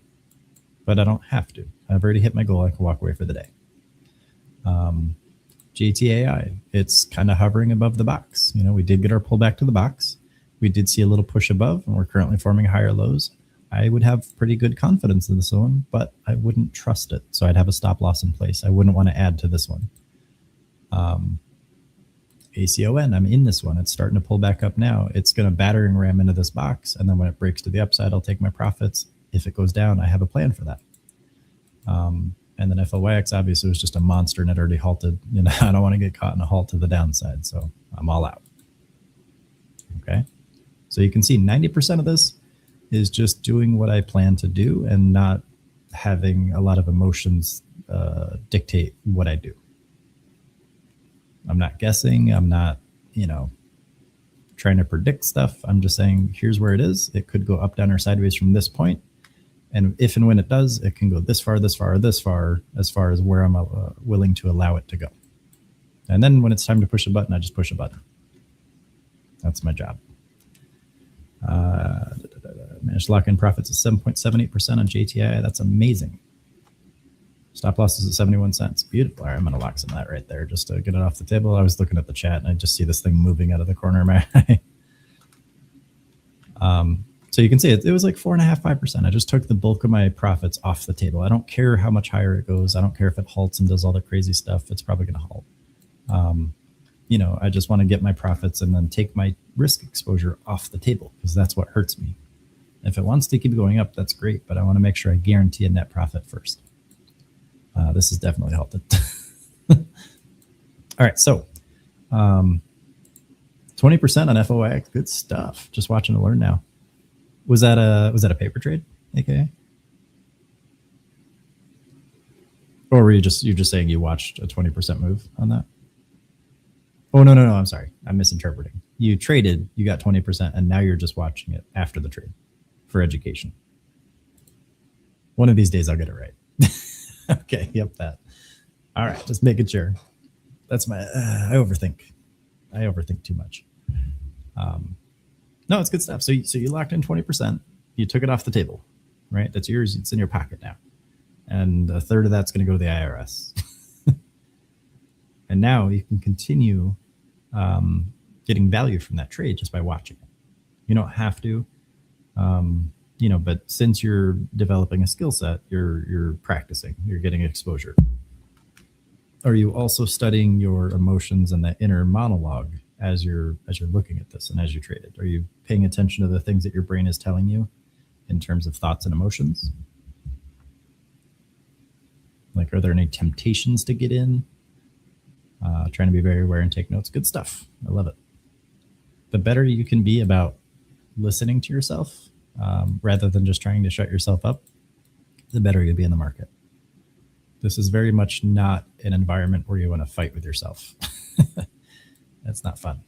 but I don't have to. I've already hit my goal. I can walk away for the day. JTAI, it's kind of hovering above the box. We did get our pullback to the box. We did see a little push above, and we're currently forming higher lows. I would have pretty good confidence in this one, but I wouldn't trust it. So I'd have a stop loss in place. I wouldn't want to add to this one. ACON, I'm in this one. It's starting to pull back up now. It's going to battering ram into this box. And then when it breaks to the upside, I'll take my profits. If it goes down, I have a plan for that. And then FLYX obviously was just a monster and it already halted. I don't want to get caught in a halt to the downside. So I'm all out. Okay. So you can see 90% of this is just doing what I plan to do and not having a lot of emotions dictate what I do. I'm not guessing. I'm not, trying to predict stuff. I'm just saying, here's where it is. It could go up, down, or sideways from this point. And if and when it does, it can go this far, this far, or this far, as far as where I'm willing to allow it to go. And then when it's time to push a button, I just push a button. That's my job. Managed lock-in profits at 7.78% on JTI. That's amazing. Stop loss is at 71 cents. Beautiful. All right, I'm going to lock some of that right there just to get it off the table. I was looking at the chat and I just see this thing moving out of the corner of my eye. So you can see it was like 4.5%, 5%. I just took the bulk of my profits off the table. I don't care how much higher it goes. I don't care if it halts and does all the crazy stuff. It's probably going to halt. I just want to get my profits and then take my risk exposure off the table because that's what hurts me. If it wants to keep going up, that's great, but I want to make sure I guarantee a net profit first. This is definitely halted. All right, so 20% on FOIX, good stuff. Just watching to learn now. Was that a paper trade, aka? Or were you're just saying you watched a 20% move on that? Oh no, I'm sorry. I'm misinterpreting. You traded, you got 20%, and now you're just watching it after the trade for education. One of these days I'll get it right. Okay, yep, that. All right, just making sure. That's my, I overthink. I overthink too much. No, it's good stuff. So you locked in 20%. You took it off the table, right? That's yours. It's in your pocket now. And a third of that's going to go to the IRS. And now you can continue getting value from that trade just by watching it. You don't have to, but since you're developing a skill set, you're practicing, you're getting exposure. Are you also studying your emotions and that inner monologue as you're looking at this and as you trade it? Are you paying attention to the things that your brain is telling you in terms of thoughts and emotions? Like, are there any temptations to get in? Trying to be very aware and take notes. Good stuff. I love it. The better you can be about listening to yourself, rather than just trying to shut yourself up, the better you'll be in the market. This is very much not an environment where you want to fight with yourself. That's not fun.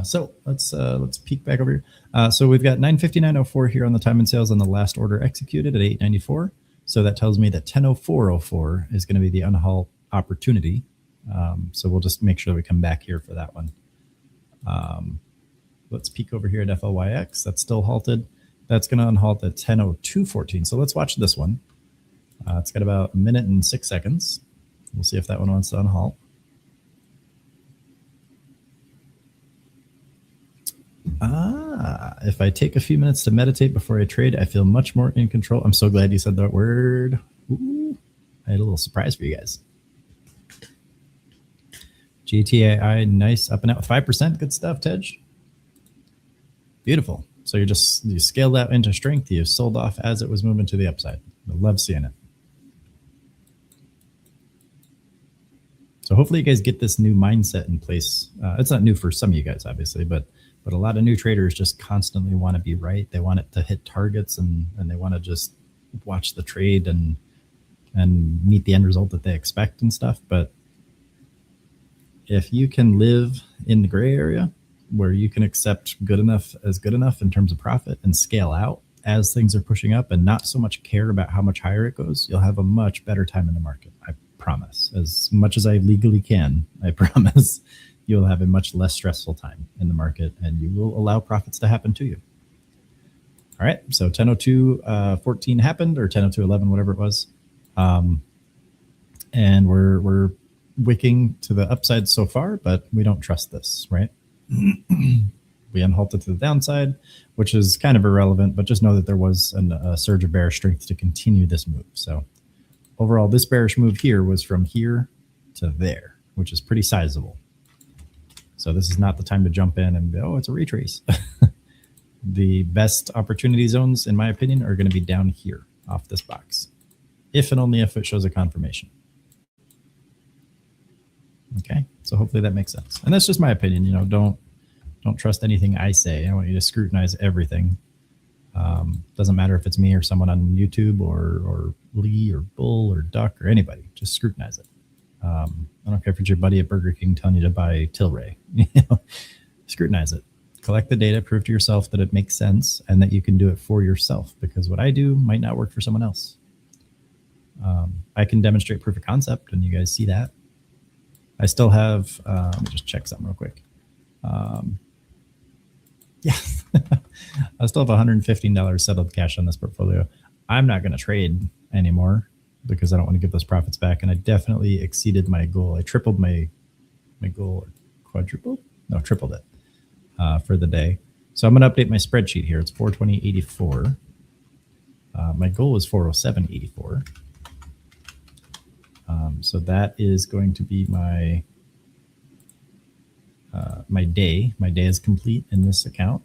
So let's peek back over here. So we've got 959.04 here on the time and sales on the last order executed at 894. So that tells me that 1004.04 is going to be the unhalt opportunity. So we'll just make sure that we come back here for that one. Let's peek over here at FLYX. That's still halted. That's going to unhalt at 10:02:14. So let's watch this one. It's got about a minute and 6 seconds. We'll see if that one wants to unhalt. If I take a few minutes to meditate before I trade, I feel much more in control. I'm so glad you said that word. Ooh, I had a little surprise for you guys. GTAI, nice, up and out with 5%. Good stuff, Tej. Beautiful. So you scaled that into strength. You sold off as it was moving to the upside. I love seeing it. So hopefully you guys get this new mindset in place. It's not new for some of you guys, obviously, but a lot of new traders just constantly want to be right. They want it to hit targets and they want to just watch the trade and meet the end result that they expect and stuff. But if you can live in the gray area where you can accept good enough in terms of profit and scale out as things are pushing up and not so much care about how much higher it goes, you'll have a much better time in the market. I promise. As much as I legally can, I promise you'll have a much less stressful time in the market and you will allow profits to happen to you. All right, so 10:02:14 happened, or 10:02:11, whatever it was. And we're wicking to the upside so far, but we don't trust this, right? We unhalted to the downside, which is kind of irrelevant, but just know that there was a surge of bearish strength to continue this move. So overall, this bearish move here was from here to there, which is pretty sizable. So this is not the time to jump in and go, oh, it's a retrace. The best opportunity zones, in my opinion, are going to be down here off this box, if and only if it shows a confirmation. Okay, so hopefully that makes sense. And that's just my opinion. You know, don't trust anything I say. I want you to scrutinize everything. Doesn't matter if it's me or someone on YouTube or Lee or Bull or Duck or anybody. Just scrutinize it. I don't care if it's your buddy at Burger King telling you to buy Tilray. You know, scrutinize it. Collect the data, prove to yourself that it makes sense and that you can do it for yourself, because what I do might not work for someone else. I can demonstrate proof of concept, and you guys see that. I still have, let me just check something real quick. Yeah, I still have $115 settled cash on this portfolio. I'm not going to trade anymore because I don't want to give those profits back. And I definitely exceeded my goal. I tripled my goal, or quadrupled? No, tripled it for the day. So I'm going to update my spreadsheet here. It's 420.84. My goal is 407.84. So that is going to be my my day. My day is complete in this account.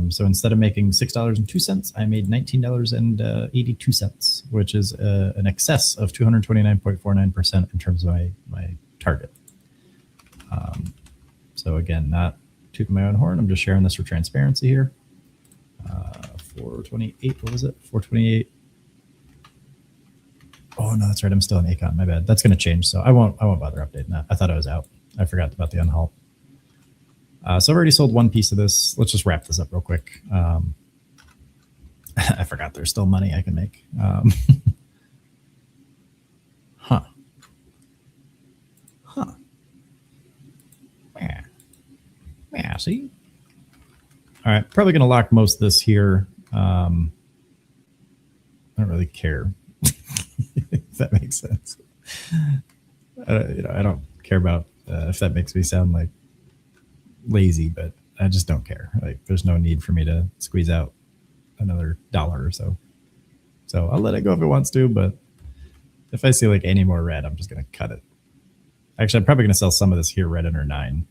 So instead of making $6.02, I made $19.82, which is an excess of 229.49% in terms of my target. So again, not tooting my own horn. I'm just sharing this for transparency here. 428. What was it? 428. Oh no, that's right. I'm still in Acon. My bad. That's going to change. So I won't bother updating that. I thought I was out. I forgot about the unhalt. So I've already sold one piece of this. Let's just wrap this up real quick. I forgot there's still money I can make. Huh. Yeah, see? All right, probably going to lock most of this here. I don't really care. If that makes sense. I don't care about if that makes me sound like lazy, but I just don't care. Like, there's no need for me to squeeze out another $1 or so. So I'll let it go if it wants to, but if I see like any more red, I'm just going to cut it. Actually, I'm probably going to sell some of this here right under 9,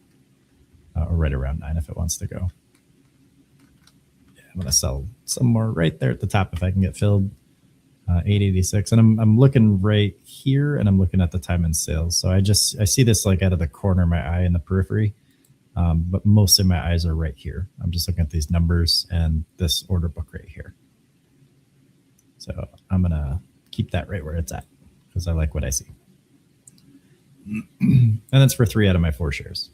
or right around 9 if it wants to go. Yeah, I'm going to sell some more right there at the top if I can get filled. 886, and I'm looking right here, and I'm looking at the time in sales. So I see this like out of the corner of my eye in the periphery, but most of my eyes are right here. I'm just looking at these numbers and this order book right here. So I'm gonna keep that right where it's at because I like what I see. And that's for 3 out of my 4 shares.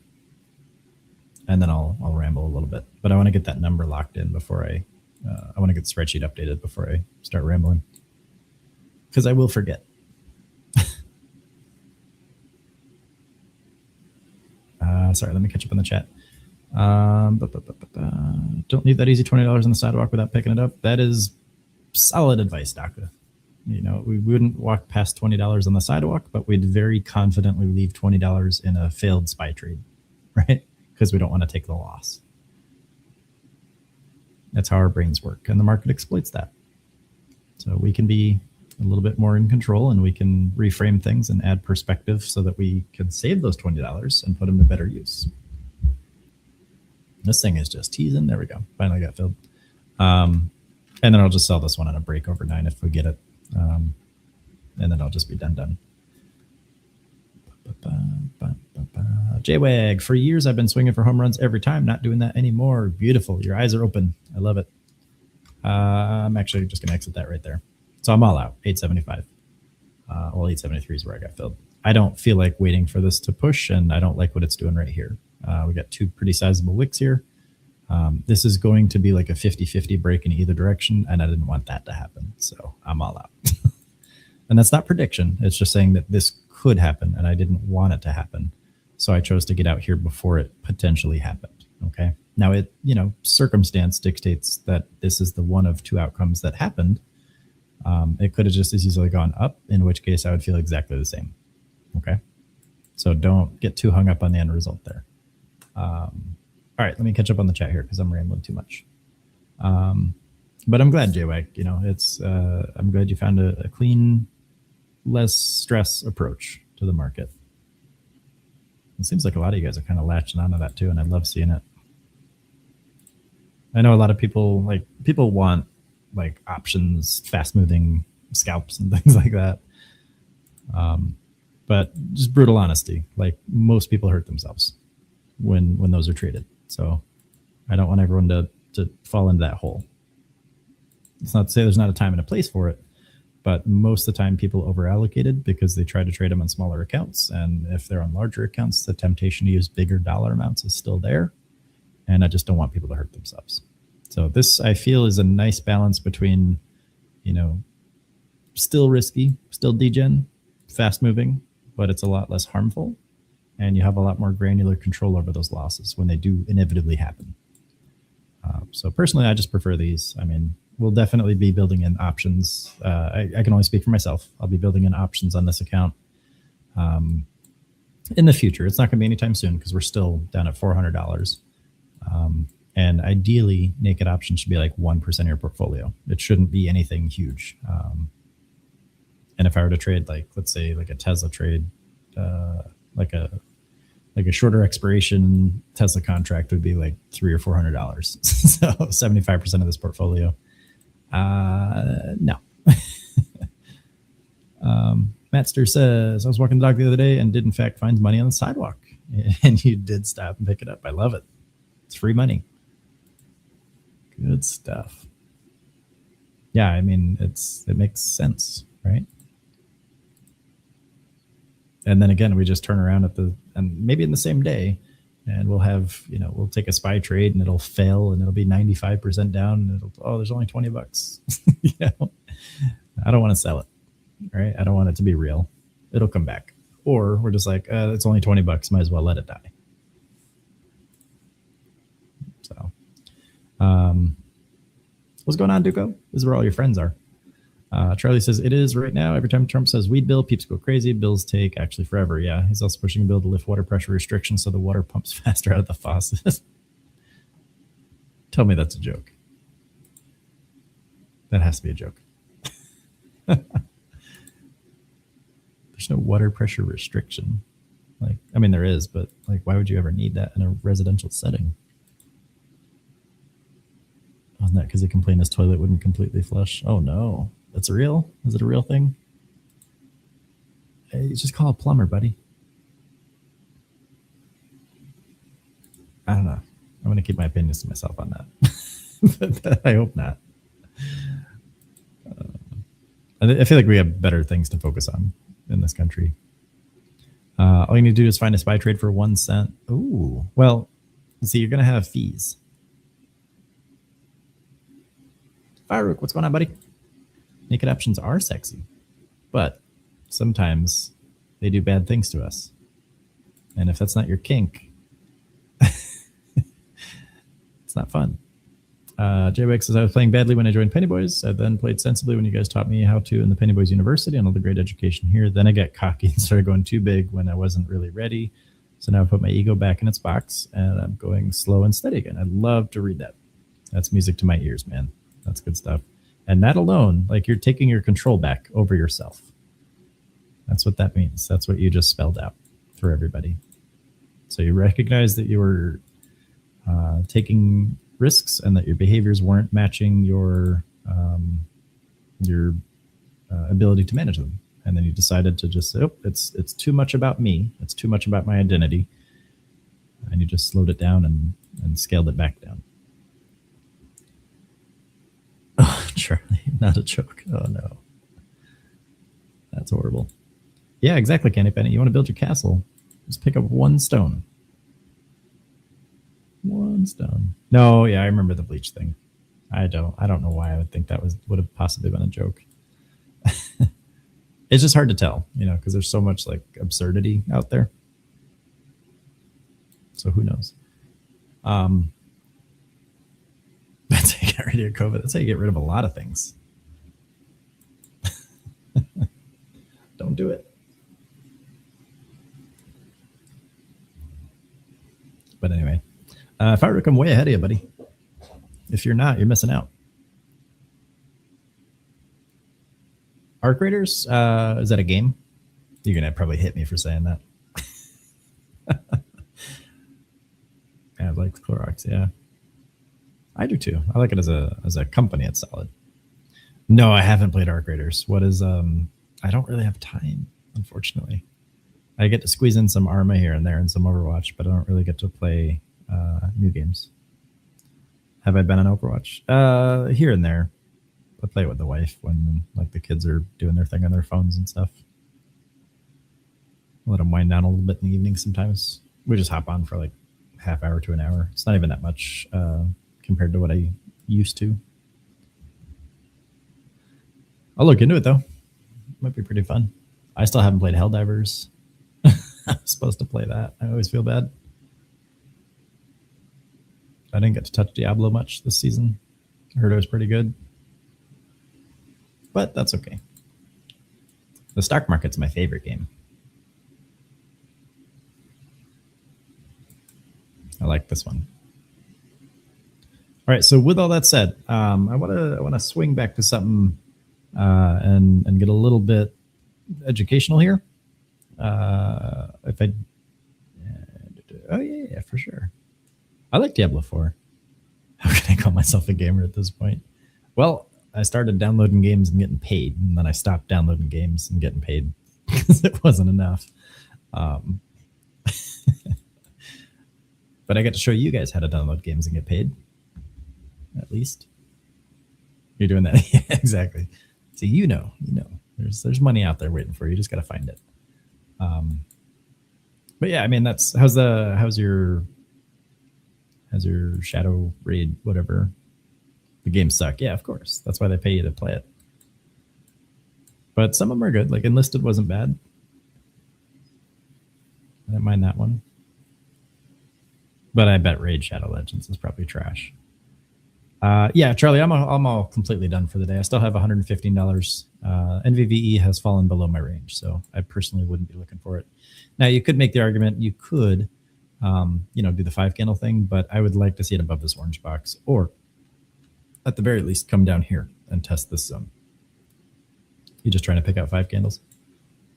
And then I'll ramble a little bit, but I want to get that number locked in before I want to get the spreadsheet updated before I start rambling. Because I will forget. Sorry, let me catch up on the chat. Don't leave that easy $20 on the sidewalk without picking it up. That is solid advice, Doctor. You know, we wouldn't walk past $20 on the sidewalk, but we'd very confidently leave $20 in a failed SPY trade, right? because we don't want to take the loss. That's how our brains work, and the market exploits that. So we can be a little bit more in control, and we can reframe things and add perspective so that we can save those $20 and put them to better use. This thing is just teasing. There we go. Finally got filled. And then I'll just sell this one on a break over 9 if we get it. And then I'll just be done. JWAG, for years I've been swinging for home runs every time. Not doing that anymore. Beautiful. Your eyes are open. I love it. I'm actually just going to exit that right there. So I'm all out. 875. Well, 873 is where I got filled. I don't feel like waiting for this to push, and I don't like what it's doing right here. We got 2 pretty sizable wicks here. This is going to be like a 50-50 break in either direction, and I didn't want that to happen. So I'm all out. And that's not prediction. It's just saying that this could happen, and I didn't want it to happen. So I chose to get out here before it potentially happened. Okay. Now it, circumstance dictates that this is the one of 2 outcomes that happened. It could have just as easily gone up, in which case I would feel exactly the same. Okay. So don't get too hung up on the end result there. All right, let me catch up on the chat here because I'm rambling too much. But I'm glad, JWAG, I'm glad you found a clean, less stress approach to the market. It seems like a lot of you guys are kind of latching onto that too, and I love seeing it. I know a lot of people want like options, fast moving scalps and things like that. But just brutal honesty, like most people hurt themselves when those are traded. So I don't want everyone to fall into that hole. It's not to say there's not a time and a place for it, but most of the time people over allocated because they try to trade them on smaller accounts. And if they're on larger accounts, the temptation to use bigger dollar amounts is still there. And I just don't want people to hurt themselves. So this, I feel, is a nice balance between, still risky, still degen, fast moving, but it's a lot less harmful. And you have a lot more granular control over those losses when they do inevitably happen. So personally, I just prefer these. I mean, we'll definitely be building in options. I can only speak for myself. I'll be building in options on this account in the future. It's not going to be anytime soon because we're still down at $400. And ideally, naked options should be like 1% of your portfolio. It shouldn't be anything huge. And if I were to trade, like, let's say like a Tesla trade, like a shorter expiration Tesla contract would be like $300 or $400. So 75% of this portfolio. No. Mattster says, I was walking the dog the other day and did in fact find money on the sidewalk. And you did stop and pick it up. I love it. It's free money. Good stuff. Yeah, I mean, it makes sense, right? And then again, we just turn around and maybe in the same day, and we'll have, we'll take a SPY trade and it'll fail and it'll be 95% down. And there's only $20. I don't want to sell it, right? I don't want it to be real. It'll come back. Or we're just like, it's only $20. Might as well let it die. So, what's going on, Duco? This is where all your friends are. Charlie says, it is right now. Every time Trump says weed bill, peeps go crazy. Bills take actually forever. Yeah, he's also pushing a bill to lift water pressure restrictions so the water pumps faster out of the faucet. Tell me that's a joke. That has to be a joke. There's no water pressure restriction. There is, but why would you ever need that in a residential setting? Wasn't that because he complained his toilet wouldn't completely flush? Oh no. That's real? Is it a real thing? Hey, just call a plumber, buddy. I don't know. I'm going to keep my opinions to myself on that. But I hope not. I feel like we have better things to focus on in this country. All you need to do is find a SPY trade for 1 cent. Ooh. Well, see, you're going to have fees. Farouk, what's going on, buddy? Naked options are sexy, but sometimes they do bad things to us. And if that's not your kink, it's not fun. JWX says, I was playing badly when I joined Penny Boys. I then played sensibly when you guys taught me how to in the Penny Boys University and all the great education here. Then I got cocky and started going too big when I wasn't really ready. So now I put my ego back in its box and I'm going slow and steady again. I love to read that. That's music to my ears, man. That's good stuff. And that alone, like you're taking your control back over yourself. That's what that means. That's what you just spelled out for everybody. So you recognize that you were taking risks and that your behaviors weren't matching your ability to manage them. And then you decided to just say, oh, it's too much about me. It's too much about my identity. And you just slowed it down and scaled it back down. Oh, Charlie, not a joke. Oh, no. That's horrible. Yeah, exactly, Candy Penny. You want to build your castle, just pick up one stone. One stone. No, yeah, I remember the bleach thing. I don't know why I would think that would have possibly been a joke. It's just hard to tell, because there's so much like absurdity out there. So who knows? That's how you get rid of COVID. That's how you get rid of a lot of things. Don't do it. But anyway, if I were to come way ahead of you, buddy, if you're not, you're missing out. Arc Raiders, is that a game? You're going to probably hit me for saying that. I like Clorox, yeah. I do too. I like it as a company. It's solid. No, I haven't played Arc Raiders. What is I don't really have time, unfortunately. I get to squeeze in some Arma here and there and some Overwatch, but I don't really get to play new games. Have I been on Overwatch? Here and there. I play with the wife when like the kids are doing their thing on their phones and stuff. Let them wind down a little bit in the evening sometimes. We just hop on for like half hour to an hour. It's not even that much compared to what I used to. I'll look into it though. Might be pretty fun. I still haven't played Helldivers. I'm supposed to play that. I always feel bad. I didn't get to touch Diablo much this season. I heard it was pretty good. But that's okay. The stock market's my favorite game. I like this one. All right, so with all that said, I want to swing back to something and get a little bit educational here. Yeah, for sure. I like Diablo 4. How can I call myself a gamer at this point? Well, I started downloading games and getting paid, and then I stopped downloading games and getting paid because it wasn't enough. But I get to show you guys how to download games and get paid. At least you're doing that. Yeah, exactly. So you know, there's money out there waiting for you. You just got to find it. But yeah, I mean, how's your Shadow Raid, whatever. The games suck. Yeah, of course. That's why they pay you to play it. But some of them are good. Like Enlisted wasn't bad. I didn't mind that one. But I bet Raid Shadow Legends is probably trash. Yeah, Charlie, I'm all completely done for the day. I still have $115. NVVE has fallen below my range, so I personally wouldn't be looking for it. Now, you could make the argument you could, do the 5 candle thing, but I would like to see it above this orange box, or at the very least, come down here and test this zone. You're just trying to pick out 5 candles,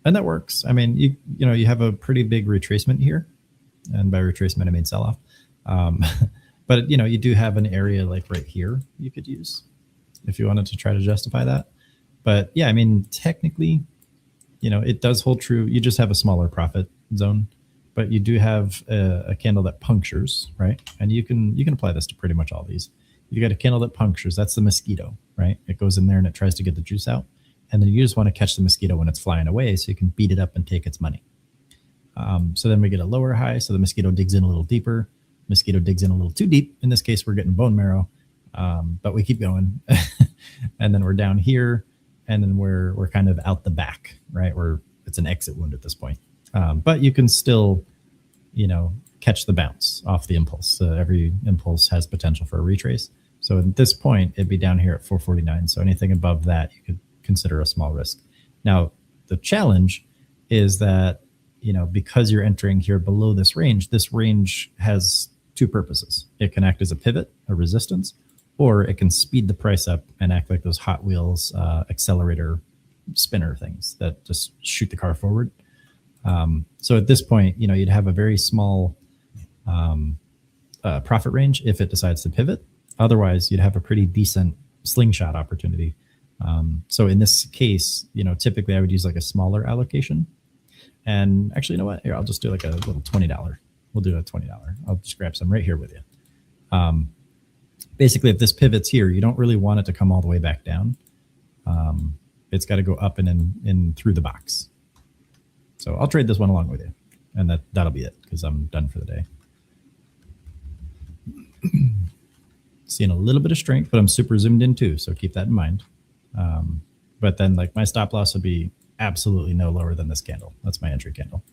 and that works. I mean, you have a pretty big retracement here, and by retracement I mean sell-off. But you do have an area like right here you could use if you wanted to try to justify that. But yeah, I mean, technically, it does hold true. You just have a smaller profit zone, but you do have a candle that punctures, right? And you can apply this to pretty much all these. You got a candle that punctures. That's the mosquito, right? It goes in there and it tries to get the juice out. And then you just want to catch the mosquito when it's flying away so you can beat it up and take its money. So then we get a lower high. So the mosquito digs in a little deeper. Mosquito digs in a little too deep. In this case, we're getting bone marrow, but we keep going. And then we're down here, and then we're kind of out the back, right? It's an exit wound at this point. But you can still, catch the bounce off the impulse. Every impulse has potential for a retrace. So at this point, it'd be down here at 449. So anything above that, you could consider a small risk. Now, the challenge is that because you're entering here below this range has two purposes. It can act as a pivot, a resistance, or it can speed the price up and act like those Hot Wheels accelerator spinner things that just shoot the car forward. So at this point, you'd have a very small profit range if it decides to pivot. Otherwise, you'd have a pretty decent slingshot opportunity. So in this case, typically I would use like a smaller allocation. And actually, you know what? Here, I'll just do like a little $20. We'll do a $20. I'll just grab some right here with you. Basically, if this pivots here, you don't really want it to come all the way back down. It's got to go up and in through the box. So I'll trade this one along with you. And that'll be it because I'm done for the day. Seeing a little bit of strength, but I'm super zoomed in too. So keep that in mind. But then like my stop loss would be absolutely no lower than this candle. That's my entry candle.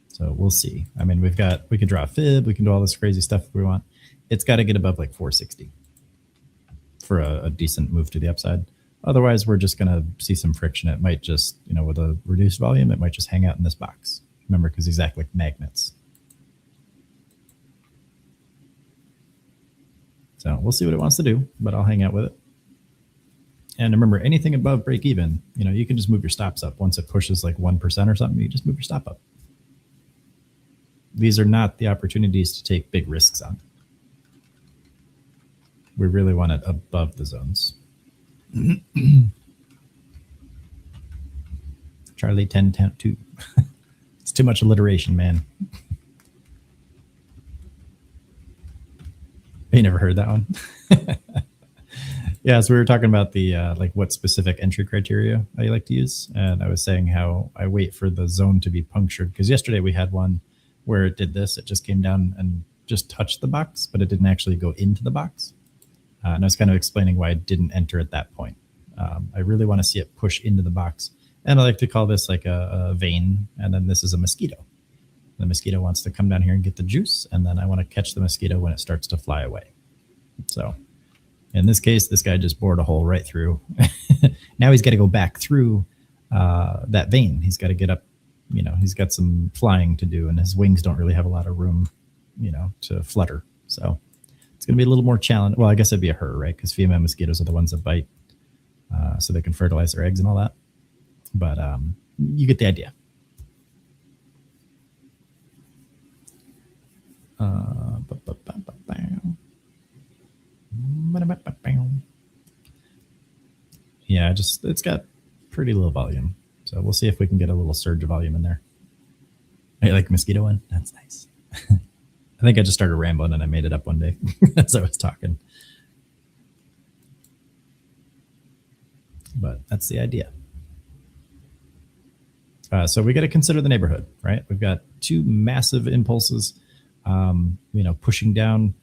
So we'll see. I mean, we can draw a fib. We can do all this crazy stuff if we want. It's got to get above like 460 for a decent move to the upside. Otherwise, we're just going to see some friction. It might just, with a reduced volume, it might just hang out in this box. Remember, because these act like magnets. So we'll see what it wants to do, but I'll hang out with it. And remember, anything above break even, you can just move your stops up. Once it pushes like 1% or something, you just move your stop up. These are not the opportunities to take big risks on. We really want it above the zones. Charlie 10-2. It's too much alliteration, man. You never heard that one? Yeah, so we were talking about the like what specific entry criteria I like to use, and I was saying how I wait for the zone to be punctured, because yesterday we had one where it did this. It just came down and just touched the box, but it didn't actually go into the box. And I was kind of explaining why I didn't enter at that point. I really want to see it push into the box, and I like to call this like a vein, and then this is a mosquito. The mosquito wants to come down here and get the juice, and then I want to catch the mosquito when it starts to fly away. So in this case, this guy just bored a hole right through. Now he's got to go back through that vein. He's got to get up, he's got some flying to do, and his wings don't really have a lot of room, to flutter. So it's going to be a little more challenge. Well, I guess it'd be a her, right? Because female mosquitoes are the ones that bite, so they can fertilize their eggs and all that. But you get the idea. Yeah, it's got pretty low volume. So we'll see if we can get a little surge of volume in there. I like mosquito one. That's nice. I think I just started rambling and I made it up one day as I was talking. But that's the idea. So we got to consider the neighborhood, right? We've got two massive impulses, pushing down.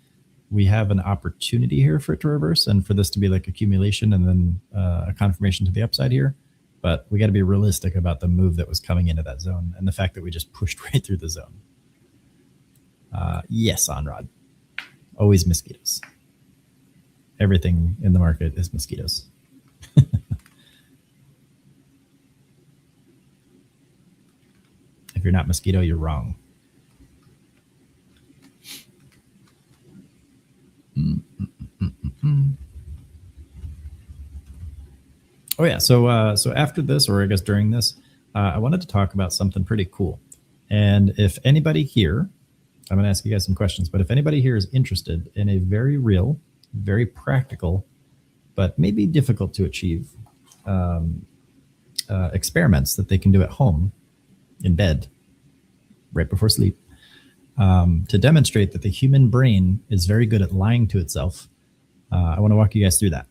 We have an opportunity here for it to reverse and for this to be like accumulation and then a confirmation to the upside here. But we got to be realistic about the move that was coming into that zone and the fact that we just pushed right through the zone. Yes, Onrod. Always mosquitoes. Everything in the market is mosquitoes. If you're not mosquito, you're wrong. Oh yeah, so after this, or I guess during this, I wanted to talk about something pretty cool. And if anybody here, I'm going to ask you guys some questions, but if anybody here is interested in a very real, very practical, but maybe difficult to achieve experiments that they can do at home in bed right before sleep, to demonstrate that the human brain is very good at lying to itself, I want to walk you guys through that.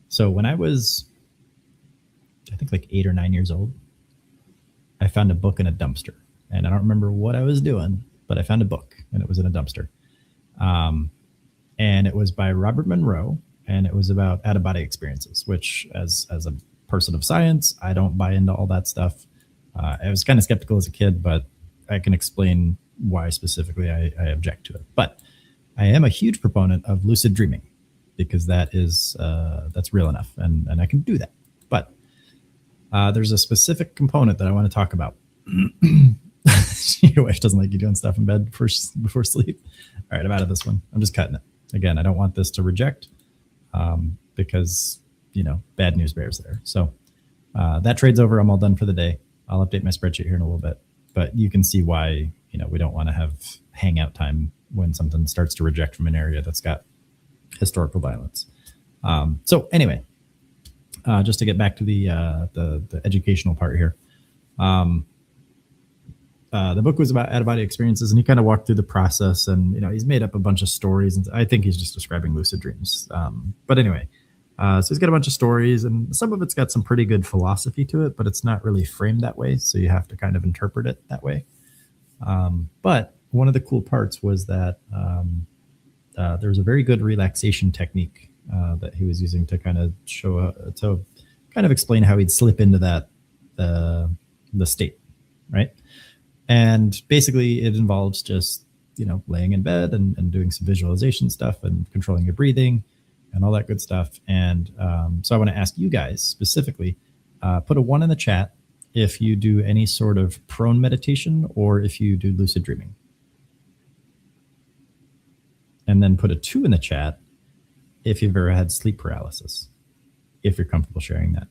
So when I was, I think like 8 or 9 years old, I found a book in a dumpster. And I don't remember what I was doing, but I found a book and it was in a dumpster. And it was by Robert Monroe, and it was about out-of-body experiences, which as a person of science, I don't buy into all that stuff. I was kind of skeptical as a kid, but I can explain why specifically I object to it. But I am a huge proponent of lucid dreaming because that is that's real enough, and I can do that. But there's a specific component that I want to talk about. Your wife doesn't like you doing stuff in bed before sleep. All right, I'm out of this one. I'm just cutting it. Again, I don't want this to reject because, bad news bears there. So that trade's over. I'm all done for the day. I'll update my spreadsheet here in a little bit. But you can see why, we don't want to have hangout time when something starts to reject from an area that's got historical violence. So anyway, just to get back to the educational part here. The book was about out-of-body experiences, and he kind of walked through the process, and he's made up a bunch of stories, and I think he's just describing lucid dreams. But anyway, so he's got a bunch of stories, and some of it's got some pretty good philosophy to it, but it's not really framed that way, so you have to kind of interpret it that way. But one of the cool parts was that there was a very good relaxation technique that he was using to kind of to kind of explain how he'd slip into that the state, right? And basically, it involves just laying in bed and doing some visualization stuff and controlling your breathing and all that good stuff. And so I want to ask you guys specifically, put a 1 in the chat if you do any sort of prone meditation or if you do lucid dreaming. And then put a 2 in the chat if you've ever had sleep paralysis, if you're comfortable sharing that.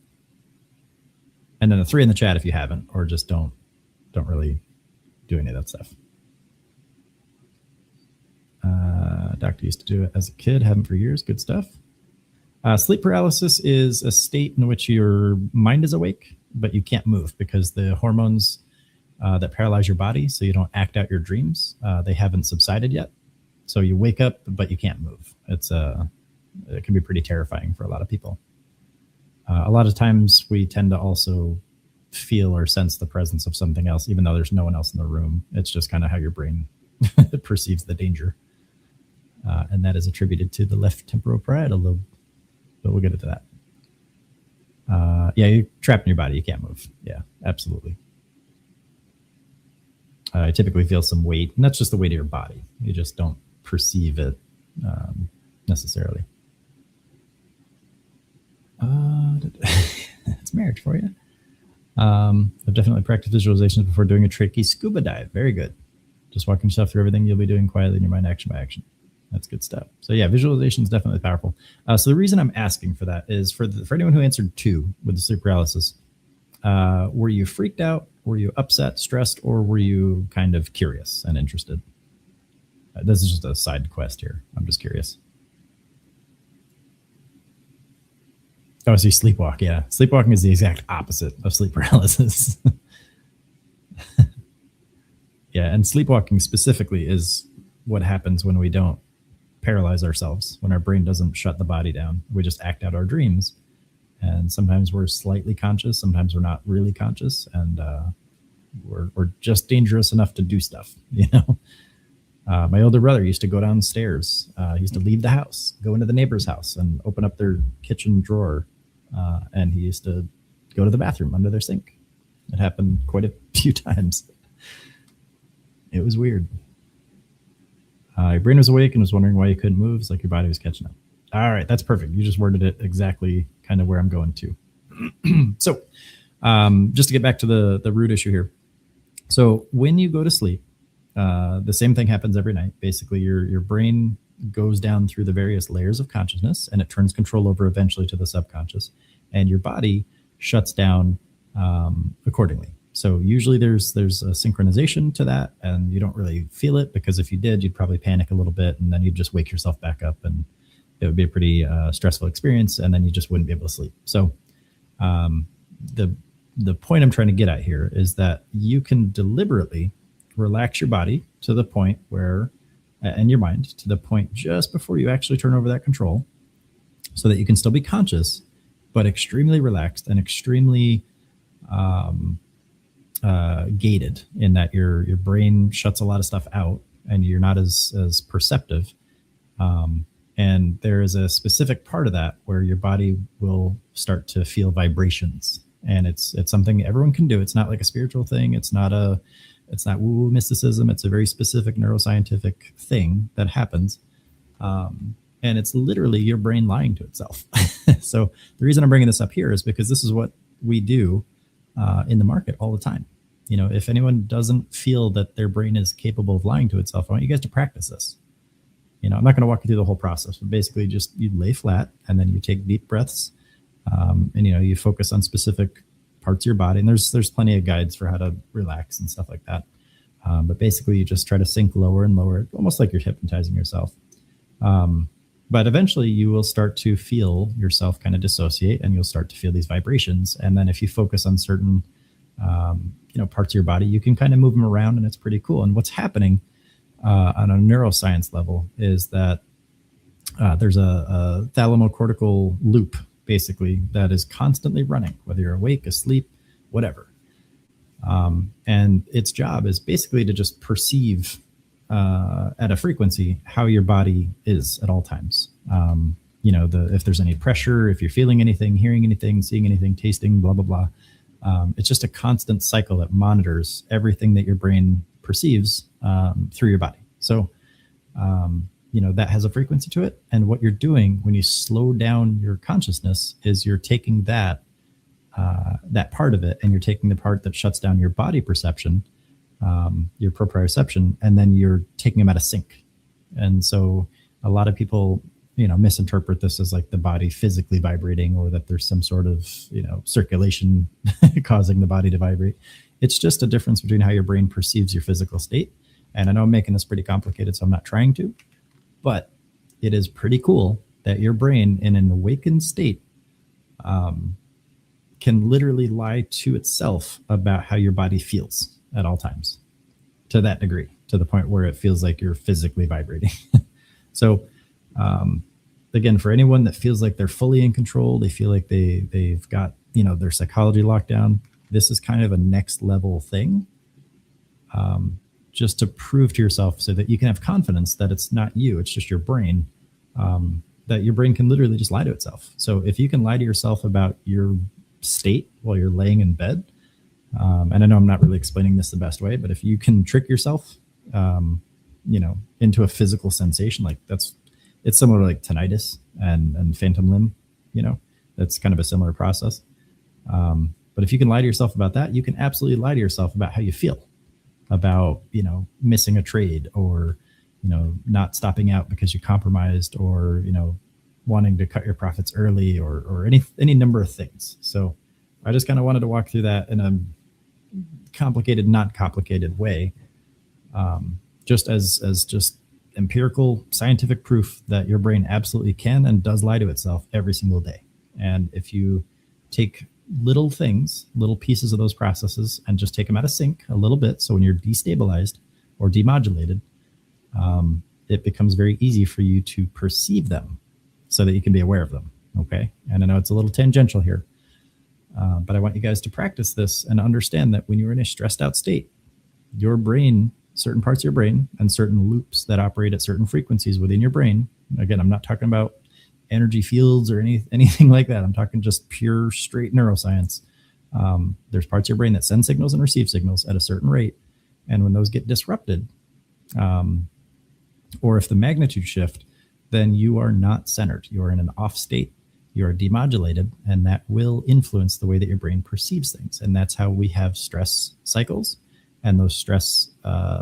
And then a 3 in the chat if you haven't, or just don't really do any of that stuff. Doctor used to do it as a kid, haven't for years. Good stuff. Sleep paralysis is a state in which your mind is awake, but you can't move because the hormones that paralyze your body, so you don't act out your dreams, they haven't subsided yet. So you wake up, but you can't move. It can be pretty terrifying for a lot of people. A lot of times we tend to also feel or sense the presence of something else, even though there's no one else in the room. It's just kind of how your brain perceives the danger. And that is attributed to the left temporoparietal lobe. But we'll get into that. Yeah, you're trapped in your body. You can't move. Yeah, absolutely. I typically feel some weight, and that's just the weight of your body. You just don't perceive it necessarily. It's marriage for you. I've definitely practiced visualizations before doing a tricky scuba dive. Very good. Just walking yourself through everything you'll be doing quietly in your mind, action by action. That's good stuff. So yeah, visualization is definitely powerful. So the reason I'm asking for that is for anyone who answered 2 with the sleep paralysis, were you freaked out? Were you upset, stressed, or were you kind of curious and interested? This is just a side quest here. I'm just curious. Oh, so you sleepwalk. Yeah. Sleepwalking is the exact opposite of sleep paralysis. Yeah. And sleepwalking specifically is what happens when we don't paralyze ourselves, when our brain doesn't shut the body down. We just act out our dreams. And sometimes we're slightly conscious. Sometimes we're not really conscious. And we're just dangerous enough to do stuff, My older brother used to go downstairs. He used to leave the house, go into the neighbor's house and open up their kitchen drawer. And he used to go to the bathroom under their sink. It happened quite a few times. It was weird. Your brain was awake and was wondering why you couldn't move. It's like your body was catching up. All right, that's perfect. You just worded it exactly kind of where I'm going to. So just to get back to the root issue here. So when you go to sleep, the same thing happens every night. Basically, your brain goes down through the various layers of consciousness, and it turns control over eventually to the subconscious, and your body shuts down accordingly. So usually there's a synchronization to that, and you don't really feel it, because if you did, you'd probably panic a little bit, and then you'd just wake yourself back up, and it would be a pretty stressful experience, and then you just wouldn't be able to sleep. So the point I'm trying to get at here is that you can deliberately relax your body to the point where, and your mind to the point just before you actually turn over that control, so that you can still be conscious, but extremely relaxed and extremely gated, in that your brain shuts a lot of stuff out and you're not as perceptive. And there is a specific part of that where your body will start to feel vibrations, and it's something everyone can do. It's not like a spiritual thing. It's not woo-woo mysticism. It's a very specific neuroscientific thing that happens. And it's literally your brain lying to itself. So the reason I'm bringing this up here is because this is what we do in the market all the time. if anyone doesn't feel that their brain is capable of lying to itself, I want you guys to practice this. I'm not going to walk you through the whole process, but basically just you lay flat and then you take deep breaths, and you focus on specific parts of your body. And there's plenty of guides for how to relax and stuff like that. But basically you just try to sink lower and lower, almost like you're hypnotizing yourself. But eventually you will start to feel yourself kind of dissociate, and you'll start to feel these vibrations. And then if you focus on certain, parts of your body, you can kind of move them around, and it's pretty cool. And what's happening on a neuroscience level is that there's a thalamocortical loop, basically, that is constantly running, whether you're awake, asleep, whatever. And its job is basically to just perceive at a frequency how your body is at all times. If there's any pressure, if you're feeling anything, hearing anything, seeing anything, tasting, blah, blah, blah. It's just a constant cycle that monitors everything that your brain perceives through your body. So, that has a frequency to it. And what you're doing when you slow down your consciousness is you're taking that part of it, and you're taking the part that shuts down your body perception, your proprioception, and then you're taking them out of sync. And so a lot of people, misinterpret this as like the body physically vibrating, or that there's some sort of, circulation causing the body to vibrate. It's just a difference between how your brain perceives your physical state. And I know I'm making this pretty complicated, so I'm not trying to, but it is pretty cool that your brain in an awakened state can literally lie to itself about how your body feels at all times, to that degree, to the point where it feels like you're physically vibrating. So, again, for anyone that feels like they're fully in control, they feel like they've got, their psychology locked down, this is kind of a next level thing, just to prove to yourself, so that you can have confidence that it's not you, it's just your brain, that your brain can literally just lie to itself. So if you can lie to yourself about your state while you're laying in bed, and I know I'm not really explaining this the best way, but if you can trick yourself, into a physical sensation, like it's similar to like tinnitus and phantom limb, that's kind of a similar process. But if you can lie to yourself about that, you can absolutely lie to yourself about how you feel about, missing a trade, or, not stopping out because you compromised, or, wanting to cut your profits early, or any number of things. So I just kind of wanted to walk through that in a complicated, not complicated way, just as just empirical scientific proof that your brain absolutely can and does lie to itself every single day. And if you take little things, little pieces of those processes, and just take them out of sync a little bit, so when you're destabilized or demodulated, it becomes very easy for you to perceive them, so that you can be aware of them. Okay. And I know it's a little tangential here, but I want you guys to practice this and understand that when you're in a stressed out state, your brain, certain parts of your brain and certain loops that operate at certain frequencies within your brain. Again, I'm not talking about energy fields or anything like that. I'm talking just pure straight neuroscience. There's parts of your brain that send signals and receive signals at a certain rate. And when those get disrupted, or if the magnitude shift, then you are not centered. You are in an off state. You are demodulated, and that will influence the way that your brain perceives things. And that's how we have stress cycles, and those stress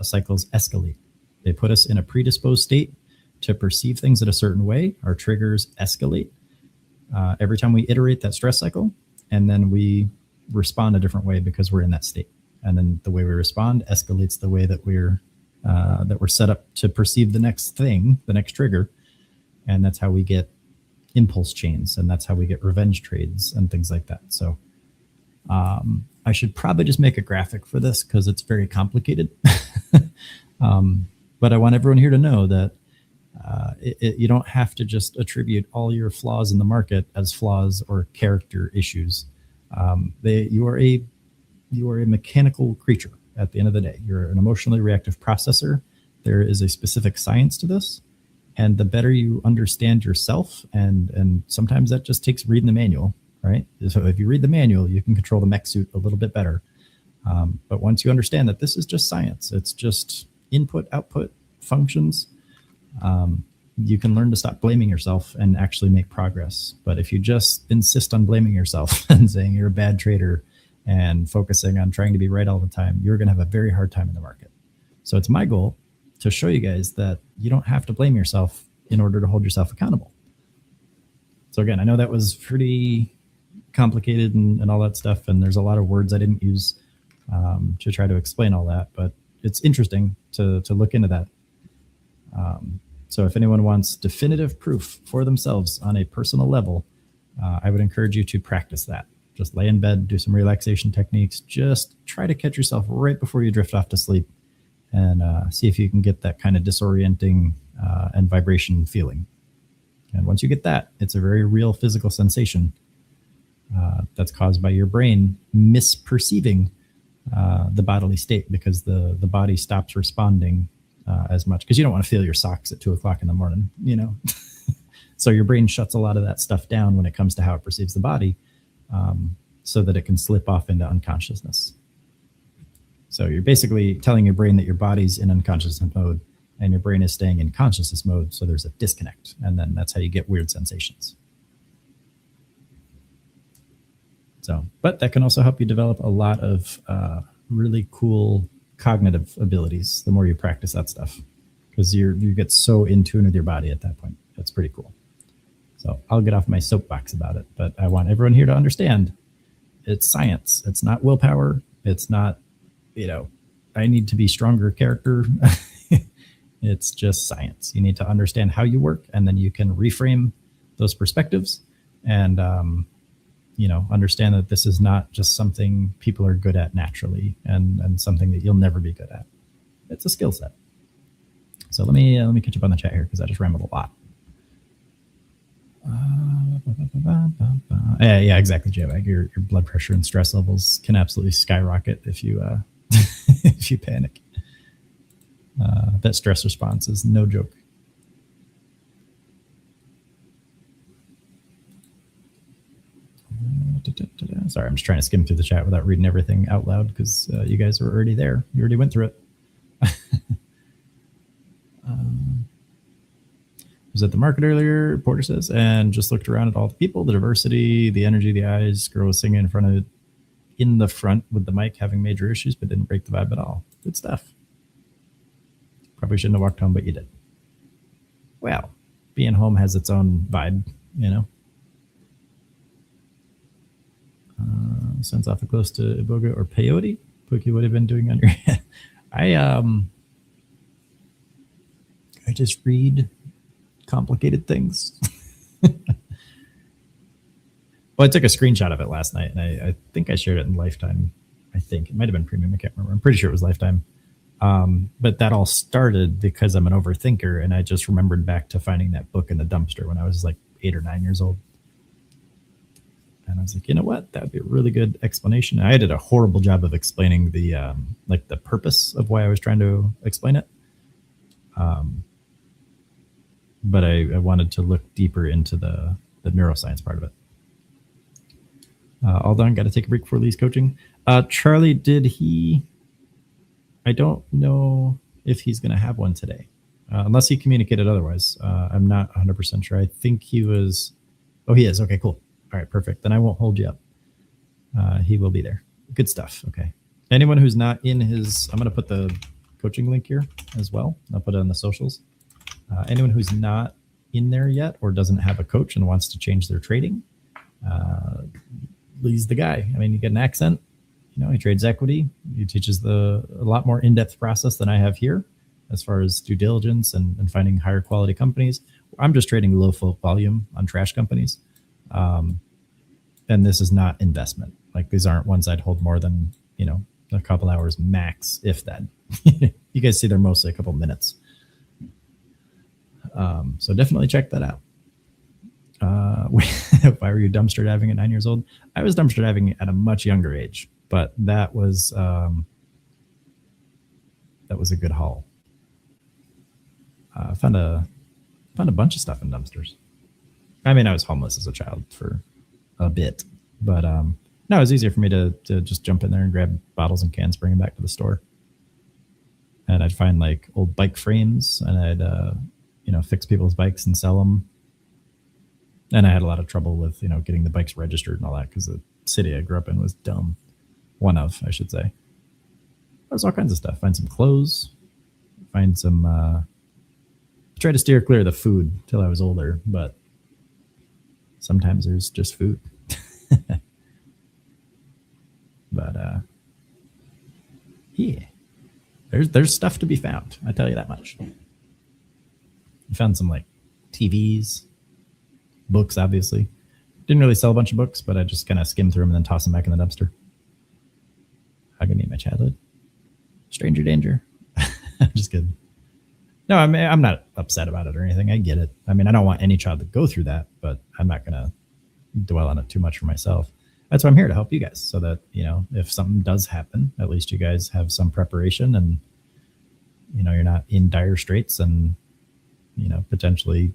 cycles escalate. They put us in a predisposed state to perceive things in a certain way. Our triggers escalate every time we iterate that stress cycle, and then we respond a different way because we're in that state. And then the way we respond escalates the way that we're set up to perceive the next thing, the next trigger. And that's how we get impulse chains, and that's how we get revenge trades and things like that. So I should probably just make a graphic for this because it's very complicated. But I want everyone here to know that you don't have to just attribute all your flaws in the market as flaws or character issues. You are a mechanical creature at the end of the day. You're an emotionally reactive processor. There is a specific science to this. And the better you understand yourself, and sometimes that just takes reading the manual, right? So if you read the manual, you can control the mech suit a little bit better. But once you understand that this is just science, it's just input, output, functions, you can learn to stop blaming yourself and actually make progress. But if you just insist on blaming yourself and saying you're a bad trader and focusing on trying to be right all the time, you're going to have a very hard time in the market. So it's my goal to show you guys that you don't have to blame yourself in order to hold yourself accountable. So again, I know that was pretty complicated and all that stuff, and there's a lot of words I didn't use to try to explain all that, but it's interesting to look into that. So if anyone wants definitive proof for themselves on a personal level, I would encourage you to practice that. Just lay in bed, do some relaxation techniques, just try to catch yourself right before you drift off to sleep, and see if you can get that kind of disorienting and vibration feeling. And once you get that, it's a very real physical sensation that's caused by your brain misperceiving the bodily state, because the body stops responding as much, because you don't want to feel your socks at 2 o'clock in the morning, So your brain shuts a lot of that stuff down when it comes to how it perceives the body, so that it can slip off into unconsciousness. So you're basically telling your brain that your body's in unconsciousness mode and your brain is staying in consciousness mode. So there's a disconnect, and then that's how you get weird sensations. So, but that can also help you develop a lot of really cool cognitive abilities the more you practice that stuff, because you get so in tune with your body at that point. That's pretty cool. So I'll get off my soapbox about it, but I want everyone here to understand it's science. It's not willpower. It's not, I need to be stronger character. It's just science. You need to understand how you work, and then you can reframe those perspectives and, understand that this is not just something people are good at naturally and something that you'll never be good at. It's a skill set. So let me catch up on the chat here, because I just rambled a lot. Yeah, exactly, J-Wag. Your blood pressure and stress levels can absolutely skyrocket if you if you panic. That stress response is no joke. Sorry, I'm just trying to skim through the chat without reading everything out loud, because you guys are already there. You already went through it. Was at the market earlier, Porter says, and just looked around at all the people, the diversity, the energy, the eyes. Girl was singing in the front with the mic, having major issues, but didn't break the vibe at all. Good stuff. Probably shouldn't have walked home, but you did. Well, being home has its own vibe, Sounds awfully close to Iboga or peyote. Pookie would have been doing on your head. I just read complicated things. Well, I took a screenshot of it last night, and I think I shared it in Lifetime. I think it might have been Premium. I can't remember. I'm pretty sure it was Lifetime. But that all started because I'm an overthinker, and I just remembered back to finding that book in the dumpster when I was like 8 or 9 years old. And I was like, you know what? That would be a really good explanation. I did a horrible job of explaining the the purpose of why I was trying to explain it. But I wanted to look deeper into the neuroscience part of it. All done. Got to take a break before Lee's coaching. Charlie, did he? I don't know if he's going to have one today, unless he communicated otherwise. I'm not 100% sure. I think he was. Oh, he is. Okay, cool. All right, perfect. Then I won't hold you up. He will be there. Good stuff. Okay. Anyone who's not in his, I'm going to put the coaching link here as well. I'll put it on the socials. Anyone who's not in there yet or doesn't have a coach and wants to change their trading, Lee's the guy. I mean, you get an accent. He trades equity. He teaches a lot more in-depth process than I have here as far as due diligence and finding higher quality companies. I'm just trading low float volume on trash companies. And this is not investment. Like, these aren't ones I'd hold more than, a couple hours max, if that. You guys see they're mostly a couple minutes. So definitely check that out. Why were you dumpster diving at 9 years old? I was dumpster diving at a much younger age, but that was a good haul. Found a bunch of stuff in dumpsters. I mean, I was homeless as a child for a bit, but no, it was easier for me to just jump in there and grab bottles and cans, bring them back to the store. And I'd find like old bike frames, and I'd fix people's bikes and sell them. And I had a lot of trouble with getting the bikes registered and all that, because the city I grew up in was dumb. One of, I should say. There's all kinds of stuff. Find some clothes. Find some. Try to steer clear of the food till I was older, but sometimes there's just food. But yeah, there's stuff to be found. I tell you that much. I found some like TVs, books. Obviously, didn't really sell a bunch of books, but I just kind of skimmed through them and then tossed them back in the dumpster. Hugging me in my childhood. Stranger danger. I'm just kidding. No, I mean, I'm not upset about it or anything. I get it. I mean, I don't want any child to go through that, but I'm not going to dwell on it too much for myself. That's why I'm here, to help you guys, so that, you know, if something does happen, at least you guys have some preparation and, you know, you're not in dire straits and, you know, potentially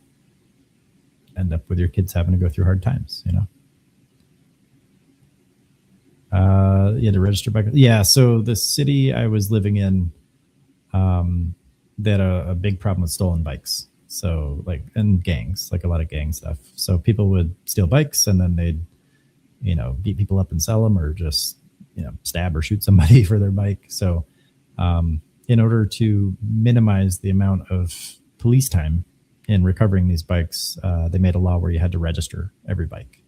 end up with your kids having to go through hard times, you know. Yeah, to register back. Yeah, so the city I was living in, they had a big problem with stolen bikes. So like, and gangs, like a lot of gang stuff. So people would steal bikes and then they'd, you know, beat people up and sell them, or just, you know, stab or shoot somebody for their bike. So in order to minimize the amount of police time in recovering these bikes, they made a law where you had to register every bike.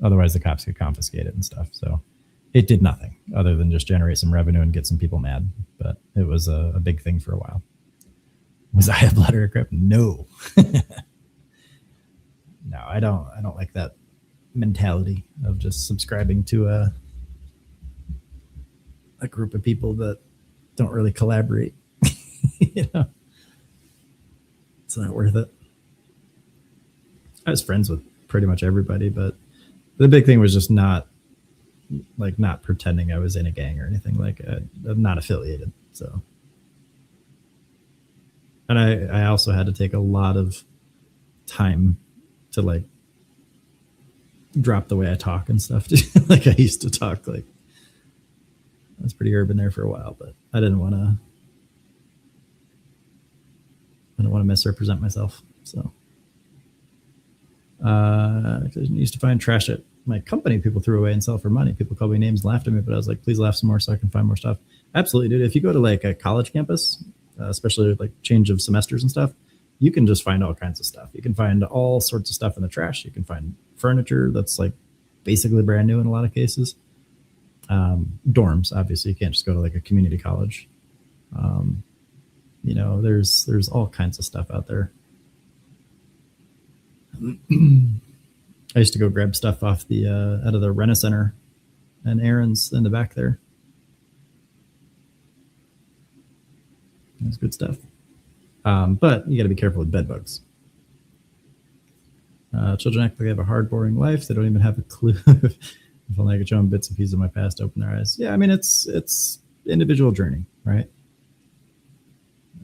Otherwise the cops could confiscate it and stuff. So it did nothing other than just generate some revenue and get some people mad. But it was a big thing for a while. Was I a blood or a crip? No. No, I don't like that mentality of just subscribing to a group of people that don't really collaborate. You know, it's not worth it. I was friends with pretty much everybody, but the big thing was just not pretending I was in a gang or anything. Like, I'm not affiliated. So, and I also had to take a lot of time to like drop the way I talk and stuff. Like I used to talk like, I was pretty urban there for a while, but I didn't want to misrepresent myself. So I used to find trash at my company people threw away and sell for money. People called me names, laughed at me, but I was like, please laugh some more so I can find more stuff. Absolutely, dude. If you go to like a college campus, especially like change of semesters and stuff, you can just find all kinds of stuff. You can find all sorts of stuff in the trash. You can find furniture that's like basically brand new in a lot of cases. Dorms, obviously, you can't just go to like a community college. You know, there's all kinds of stuff out there. I used to go grab stuff off the out of the Rent-A-Center and Aaron's in the back there. That's good stuff. But you got to be careful with bed bugs. Children act like they have a hard, boring life. They don't even have a clue. If only I could show them bits and pieces of my past, open their eyes. Yeah, I mean, it's individual journey, right?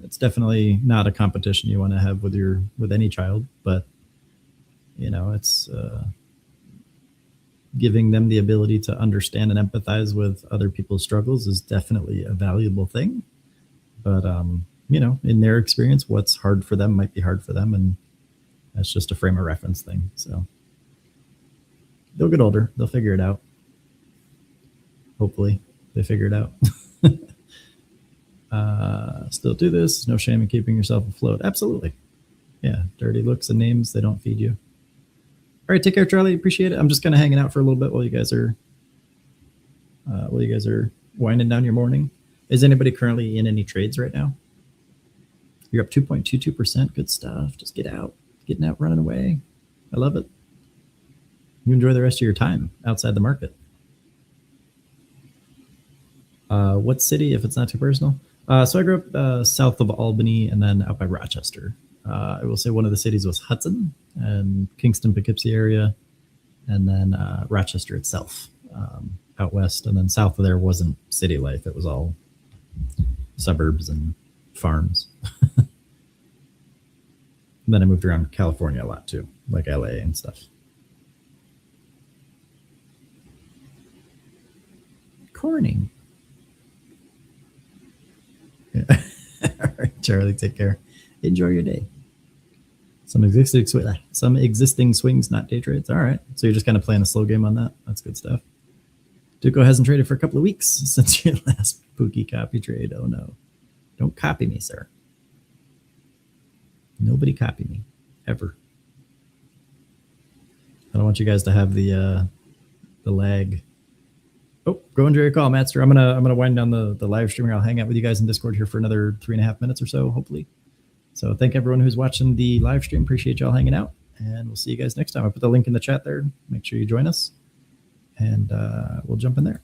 It's definitely not a competition you want to have with any child, but you know, it's giving them the ability to understand and empathize with other people's struggles is definitely a valuable thing. But you know, in their experience, what's hard for them might be hard for them, and that's just a frame of reference thing. So they'll get older, they'll figure it out. Hopefully they figure it out. Still do this. No shame in keeping yourself afloat. Absolutely. Yeah. Dirty looks and names, they don't feed you. All right. Take care, Charlie. Appreciate it. I'm just kind of hanging out for a little bit while you guys are winding down your morning. Is anybody currently in any trades right now? You're up 2.22%. Good stuff. Just getting out, running away. I love it. You enjoy the rest of your time outside the market. What city, if it's not too personal? So I grew up south of Albany and then out by Rochester. I will say one of the cities was Hudson and Kingston, Poughkeepsie area, and then Rochester itself out west. And then south of there wasn't city life. It was all suburbs and farms. And then I moved around California a lot too, like LA and stuff. Corning. Yeah. All right, Charlie, take care. Enjoy your day. Some existing swings, not day trades. All right. So you're just kind of playing a slow game on that. That's good stuff. Duco hasn't traded for a couple of weeks since your last Pookie copy trade. Oh no. Don't copy me, sir. Nobody copy me. Ever. I don't want you guys to have the lag. Oh, go enjoy your call, Matster. I'm gonna wind down the live stream. I'll hang out with you guys in Discord here for another 3.5 minutes or so, hopefully. So thank everyone who's watching the live stream. Appreciate y'all hanging out, and we'll see you guys next time. I put the link in the chat there. Make sure you join us, and we'll jump in there.